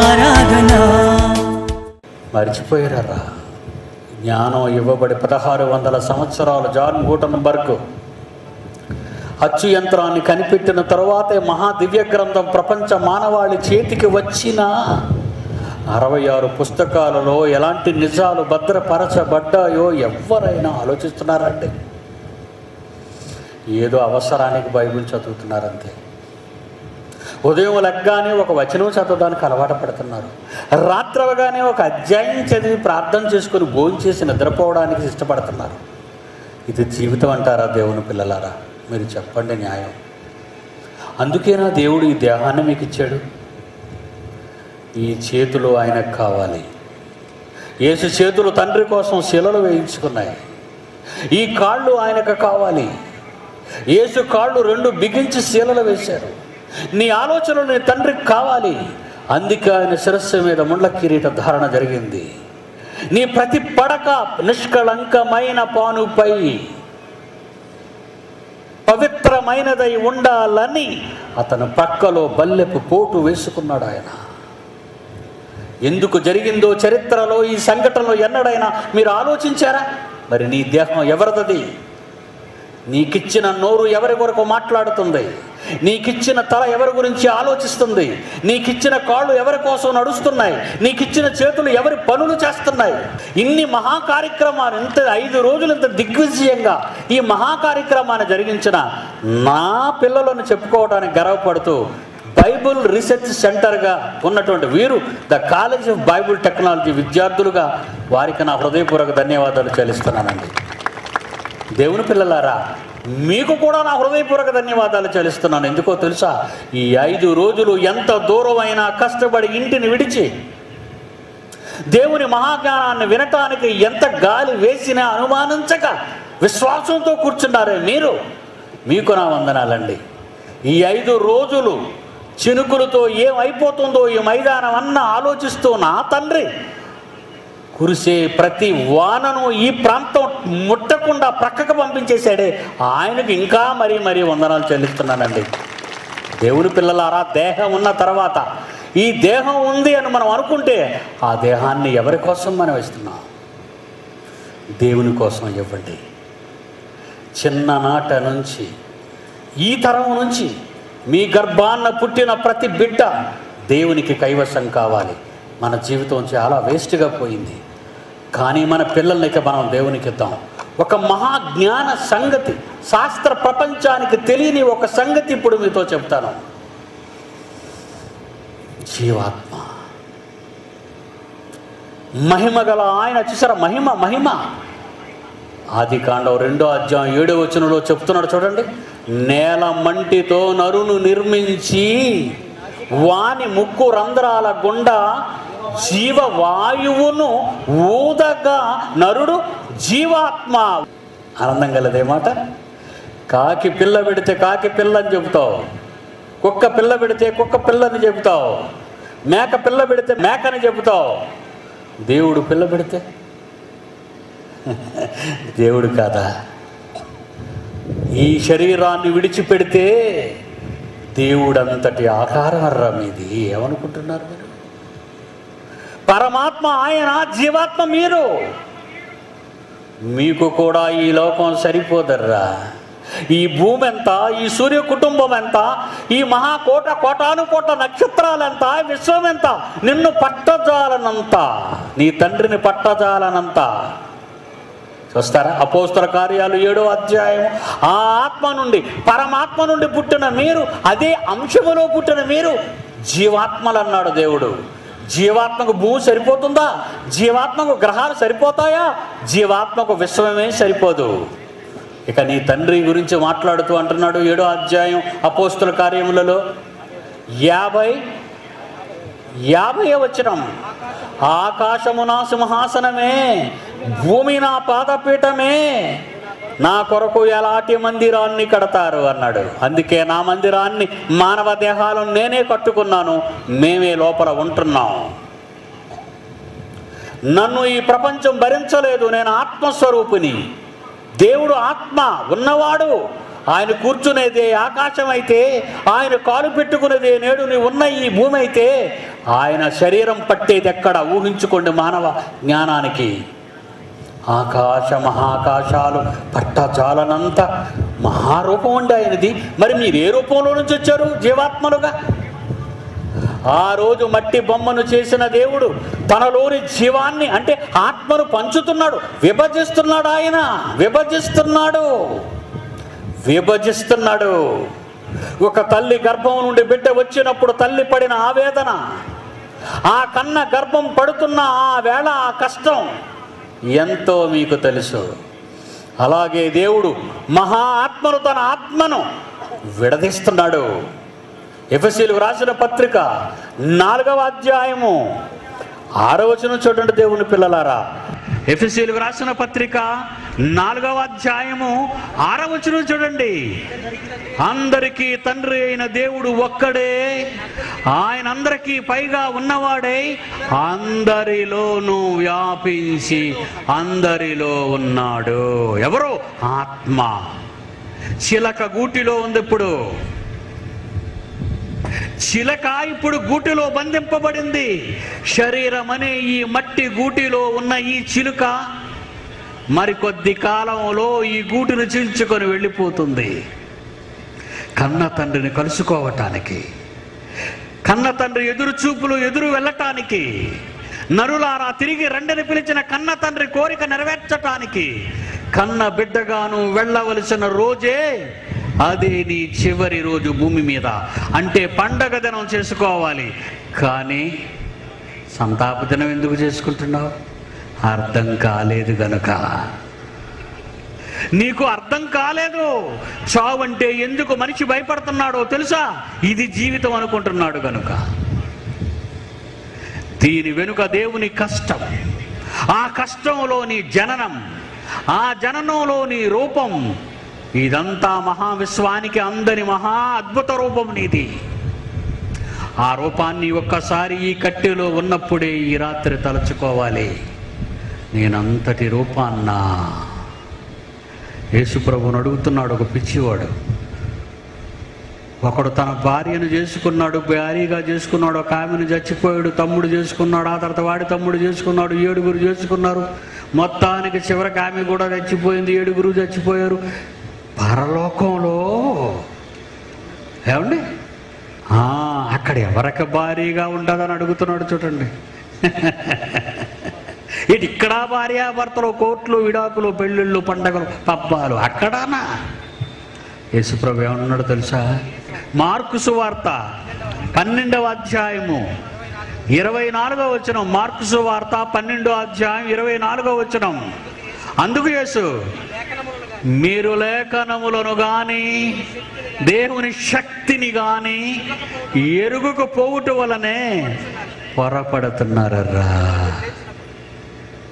ఆరాధన. మర్చిపోయారా? జ్ఞానం ఇవ్వబడి 1600 సంవత్సరాలు జాన్ గూటన్బర్గ్ అచ్చు యంత్రాన్ని కనిపెట్టిన తరువాతే మహాదివ్య గ్రంథం ప్రపంచ మానవాళి చేతికి వచ్చిన 66 పుస్తకాలలో ఎలాంటి నిజాలు భద్రపరచబడ్డాయో ఎవరైనా ఆలోచిస్తున్నారంటే? ఏదో అవసరానికి బైబిల్ చదువుతున్నారంతే. ఉదయం లెగ్గానే ఒక వచనం చదవడానికి అలవాటు పడుతున్నారు. రాత్రవగానే ఒక అధ్యాయం చదివి ప్రార్థన చేసుకుని భోంచేసి నిద్రపోవడానికి ఇష్టపడుతున్నారు. ఇది జీవితం అంటారా దేవుని పిల్లలారా? మీరు చెప్పండి న్యాయం. అందుకేనా దేవుడు ఈ దేహాన్ని మీకు ఇచ్చాడు? ఈ చేతులు ఆయనకు కావాలి. యేసు చేతులు తండ్రి కోసం శిలలు వేయించుకున్నాయి. ఈ కాళ్ళు ఆయనకు కావాలి. యేసు కాళ్ళు 2 బిగించి శీలలు వేశారు. నీ ఆలోచనలు నీ తండ్రికి కావాలి. అందుకే ఆయన శిరస్సు మీద ముండ్ల కిరీట ధారణ జరిగింది. నీ ప్రతి పడక నిష్కళంకమైన పానుపై పవిత్రమైనదై ఉండాలని అతను పక్కలో బల్లెపు పోటు వేసుకున్నాడు. ఆయన ఎందుకు జరిగిందో చరిత్రలో ఈ సంఘటనలో ఎన్నడైనా మీరు ఆలోచించారా? మరి నీ దేహం ఎవరిది? నీకిచ్చిన నోరు ఎవరి కొరకు మాట్లాడుతుంది? నీకిచ్చిన తల ఎవరి గురించి ఆలోచిస్తుంది? నీకిచ్చిన కాళ్ళు ఎవరి కోసం నడుస్తున్నాయి? నీకిచ్చిన చేతులు ఎవరి పనులు చేస్తున్నాయి? ఇన్ని మహాకార్యక్రమాలు, ఇంత 5 రోజులు ఇంత దిగ్విజయంగా ఈ మహాకార్యక్రమాన్ని జరిగించిన నా పిల్లలను చెప్పుకోవడానికి గర్వపడుతూ బైబుల్ రీసెర్చ్ సెంటర్గా ఉన్నటువంటి వీరు the college of Bible technology విద్యార్థులుగా వారికి నా హృదయపూర్వక ధన్యవాదాలు చెల్లిస్తున్నానండి. దేవుని పిల్లలారా, మీకు కూడా నా హృదయపూర్వక ధన్యవాదాలు చెల్లిస్తున్నాను. ఎందుకో తెలుసా? ఈ 5 రోజులు ఎంత దూరమైనా కష్టపడి ఇంటిని విడిచి దేవుని మహాజ్ఞానాన్ని వినటానికి ఎంత గాలి వేసినా అనుమానించక విశ్వాసంతో కూర్చున్నారే మీరు, మీకు నా వందనాలండి. ఈ 5 రోజులు చినుకులతో ఏమైపోతుందో ఈ మైదానం అన్న ఆలోచిస్తూ నా తండ్రి కురిసే ప్రతి వానను ఈ ప్రాంతం ముట్టకుండా ప్రక్కకు పంపించేశాడే, ఆయనకు ఇంకా మరీ వందనాలు చెల్లిస్తున్నానండి. దేవుని పిల్లలారా, దేహం ఉన్న తర్వాత ఈ దేహం ఉంది అని మనం అనుకుంటే ఆ దేహాన్ని ఎవరి కోసం మనం ఇస్తున్నాం? దేవుని కోసం ఇవ్వండి. చిన్ననాట నుంచి ఈ తరం నుంచి మీ గర్భాన్న పుట్టిన ప్రతి బిడ్డ దేవునికి కైవసం కావాలి. మన జీవితం చాలా వేస్ట్గా పోయింది, కానీ మన పిల్లల్ని ఇక మనం దేవునికి ఇద్దాం. ఒక మహాజ్ఞాన సంగతి, శాస్త్ర ప్రపంచానికి తెలియని ఒక సంగతి ఇప్పుడు మీతో చెప్తాను. జీవాత్మ మహిమ గల ఆయన, చూసారా? మహిమ ఆదికాండం 2వ అధ్యాయం 7వ వచనంలో చెప్తున్నాడు చూడండి. నేల మంటితో నరును నిర్మించి వాని ముక్కు రంధ్రాల గుండా జీవవాయువును ఊదగా నరుడు జీవాత్మ. ఆనందం కలదే మాట. కాకి పిల్ల పెడితే కాకి పిల్ల అని చెబుతావు, కుక్క పిల్ల పెడితే కుక్క పిల్లని చెబుతావు, మేక పిల్ల పెడితే మేకని చెబుతావు. దేవుడు పిల్ల పెడితే దేవుడు కాదా? ఈ శరీరాన్ని విడిచిపెడితే దేవుడంతటి ఆకారం అర్రా మీది. ఏమనుకుంటున్నారు మీరు? పరమాత్మ ఆయన, జీవాత్మ మీరు. మీకు కూడా ఈ లోకం సరిపోదర్రా. ఈ భూమి ఎంత, ఈ సూర్య కుటుంబం ఎంత, ఈ కోటాను కోట నక్షత్రాలు ఎంత, విశ్వం ఎంత, నిన్ను పట్టజాలనంత, నీ తండ్రిని పట్టజాలనంత. చూస్తారా? అపోస్తల కార్యాలు 7వ అధ్యాయం. ఆ ఆత్మ నుండి, పరమాత్మ నుండి పుట్టిన మీరు, అదే అంశములో పుట్టిన మీరు జీవాత్మలు అన్నాడు దేవుడు. జీవాత్మకు భూమి సరిపోతుందా? జీవాత్మకు గ్రహాలు సరిపోతాయా? జీవాత్మకు విశ్వమే సరిపోదు. ఇక నీ తండ్రి గురించి మాట్లాడుతూ అంటున్నాడు 7వ అధ్యాయం అపోస్తల కార్యములలో 50వ వచనం. ఆకాశము నా సింహాసనమే, భూమి నా పాదపీఠమే, నా కొరకు ఎలాంటి మందిరాన్ని కడతారు అన్నాడు. అందుకే నా మందిరాన్ని, మానవ దేహాలను నేనే కట్టుకున్నాను, మేమే లోపల ఉంటున్నాం. నన్ను ఈ ప్రపంచం భరించలేదు, నేను ఆత్మస్వరూపిని. దేవుడు ఆత్మ ఉన్నవాడు. ఆయన కూర్చునేదే ఆకాశం అయితే, ఆయన కాలు పెట్టుకునేదే నేడు నీ ఉన్న ఈ భూమి అయితే, ఆయన శరీరం పట్టేది ఎక్కడ? ఊహించుకోండి. మానవ జ్ఞానానికి ఆకాశ మహాకాశాలు పట్టజాలనంత మహారూపం ఉండి ఆయనది. మరి మీరు ఏ రూపంలో నుంచి వచ్చారు జీవాత్మలుగా? ఆ రోజు మట్టి బొమ్మను చేసిన దేవుడు తనలోని జీవాన్ని, అంటే ఆత్మను పంచుతున్నాడు, విభజిస్తున్నాడు. ఆయన విభజిస్తున్నాడు. ఒక తల్లి గర్భం నుండి బిడ్డ వచ్చినప్పుడు తల్లి పడిన ఆవేదన, ఆ కన్న గర్భం పడుతున్న ఆ వేళ, ఆ కష్టం ఎంతో మీకు తెలుసు. అలాగే దేవుడు మహా ఆత్మను, తన ఆత్మను విడదీస్తున్నాడు. ఎఫెసీయులకు రాసిన పత్రిక 4వ అధ్యాయము 6వ వచనం చూడండి దేవుని పిల్లలారా. ఎఫెసీయులకు రాసిన పత్రిక 4వ అధ్యాయము 6వ వచనం చూడండి. అందరికీ తండ్రి అయిన దేవుడు ఒక్కడే, ఆయన అందరికీ పైగా ఉన్నవాడే, అందరిలోనూ వ్యాపించి అందరిలో ఉన్నాడు. ఎవరు? ఆత్మ. చిలక గూటిలో ఉంది. ఇప్పుడు చిలక ఇప్పుడు గూటిలో బంధింపబడింది. శరీరం అనే ఈ మట్టి గూటిలో ఉన్న ఈ చిలుక మరికొద్ది కాలంలో ఈ గూటిని చీల్చుకొని వెళ్ళిపోతుంది. కన్న తండ్రిని కలుసుకోవటానికి, కన్న తండ్రి ఎదురు చూపులు ఎదురు వెళ్ళటానికి, నరులారా తిరిగి రండిని పిలిచిన కన్న తండ్రి కోరిక నెరవేర్చటానికి కన్న బిడ్డగాను వెళ్ళవలసిన రోజే అదే నీ చివరి రోజు భూమి మీద. అంటే పండగ దినం చేసుకోవాలి, కానీ సంతాప దినం ఎందుకు చేసుకుంటున్నావు? అర్థం కాలేదు గనుక. నీకు అర్థం కాలేదు. చావంటే ఎందుకు మనిషి భయపడుతున్నాడో తెలుసా? ఇది జీవితం అనుకుంటున్నాడు గనుక. దీని వెనుక దేవుని కష్టం, ఆ కష్టంలోని జననం, ఆ జననంలోని రూపం, ఇదంతా మహావిశ్వానికి అందని మహా అద్భుత రూపం నీది. ఆ రూపాన్ని ఒక్కసారి ఈ కట్టెలో ఉన్నప్పుడే ఈ రాత్రి తలుచుకోవాలి. నేనంతటి రూపాన్నా. యేసుప్రభుని అడుగుతున్నాడు ఒక పిచ్చివాడు. ఒకడు తన భార్యను చేసుకున్నాడు, భార్యగా చేసుకున్నాడు. ఒక ఆమెను చచ్చిపోయాడు, తమ్ముడు చేసుకున్నాడు. ఆ తర్వాత వాడి తమ్ముడు చేసుకున్నాడు, 7 చేసుకున్నారు. మొత్తానికి చివరికి ఆమె కూడా చచ్చిపోయింది, 7 చచ్చిపోయారు. పరలోకంలో ఏమండి అక్కడ ఎవరికి భార్యగా ఉండదని అడుగుతున్నాడు చూడండి. ఇటు ఇక్కడ భార్యాభర్తలు, కోర్టులు, విడాకులు, పెళ్ళిళ్ళు, పండగలు, పబ్బాలు అక్కడానా? యేసుప్రభు ఏమన్నాడు తెలుసా? మార్కు సువార్త 12వ అధ్యాయము 24వ వచనం. మార్కు సువార్త 12వ అధ్యాయం 24వ వచనం. అందుకు యేసు, మీరు లేఖనములను గాని దేవుని శక్తిని గాని ఎరుగుకు పోవుట వలనే పొరపడుతున్నారరా.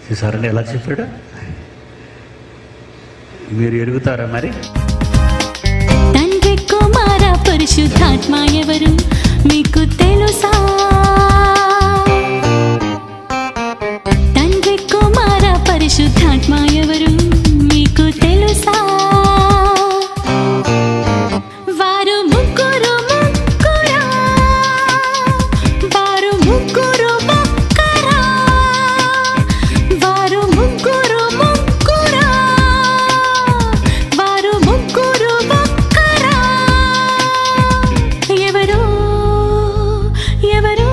చూసారండి ఎలా చెప్పాడు? మీరు ఎరుగుతారా మరి? తండ్రి కుమార పరిశుద్ధాత్మ ఎవరు మీకు తెలుసా? తండ్రి కుమార పరిశుద్ధాత్మ ఎవరు మీకు తెలుసా? వారు ముగ్గురు ముగ్గురా, వారు ముగ్గురు ముగ్గురా, వారు ముగ్గురు ముగ్గురా, వారు ముగ్గురు ముగ్గురా. ఎవరు ఎవరు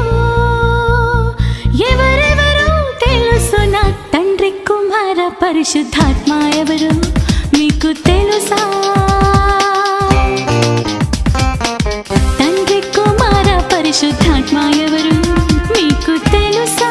ఎవరెవరు తెలుసునా? తండ్రి కుమార పరిశుద్ధాత్మ ఎవరు మీకు తెలుసా? తండ్రి కుమార పరిశుద్ధాత్మ ఎవరు మీకు తెలుసా?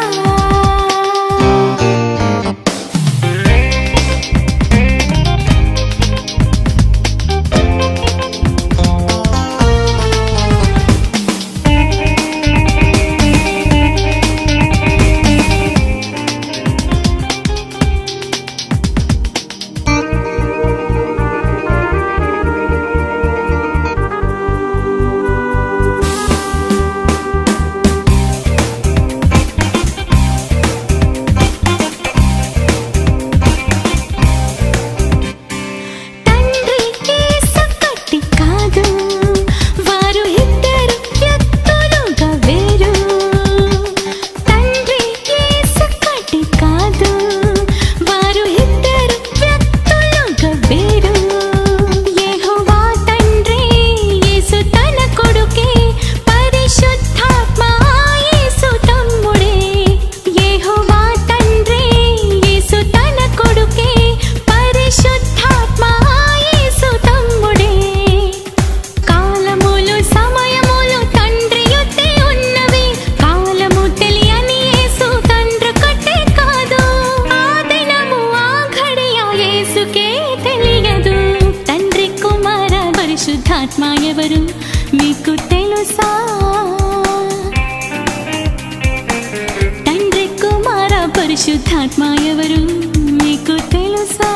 పరిశుద్ధాత్మ ఎవరు మీకు తెలుసా? తండ్రి కుమార పరిశుద్ధాత్మ ఎవరు మీకు తెలుసా?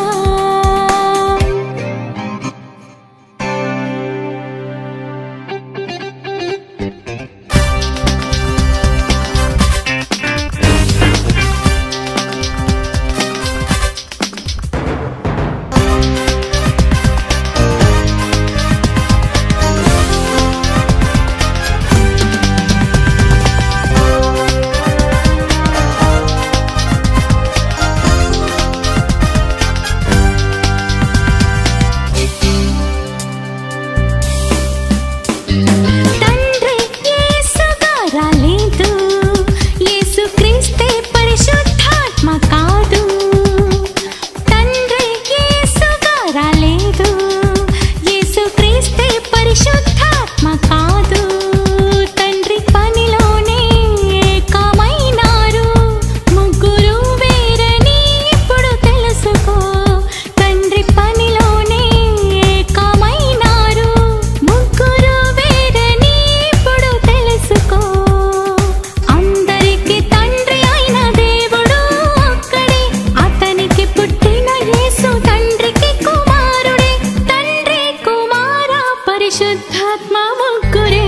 పరిశుద్ధాత్మ ముగ్గురే,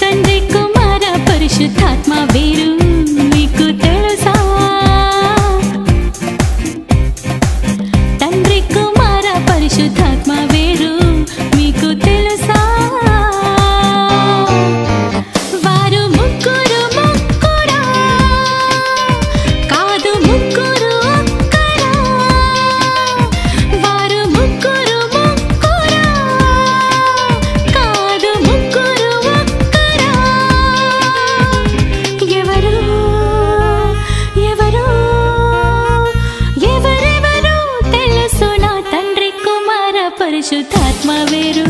తండ్రి కుమార పరిశుద్ధాత్మ వేరు మీకు తెలుసా? తండ్రి కుమార పరిశుద్ధాత్మ వేరు మీకు తెలుసా? వారు ముగ్గురు ముగ్గురా, కాదు ముగ్గురు ఒక్కరా. వారు ముగ్గురు ముగ్గురా, కాదు ముగ్గురు ఒక్కరా. ఎవరు ఎవరు ఎవరెవరు తెలుసు నా తండ్రి కుమార పరిశుద్ధాత్మ వేరు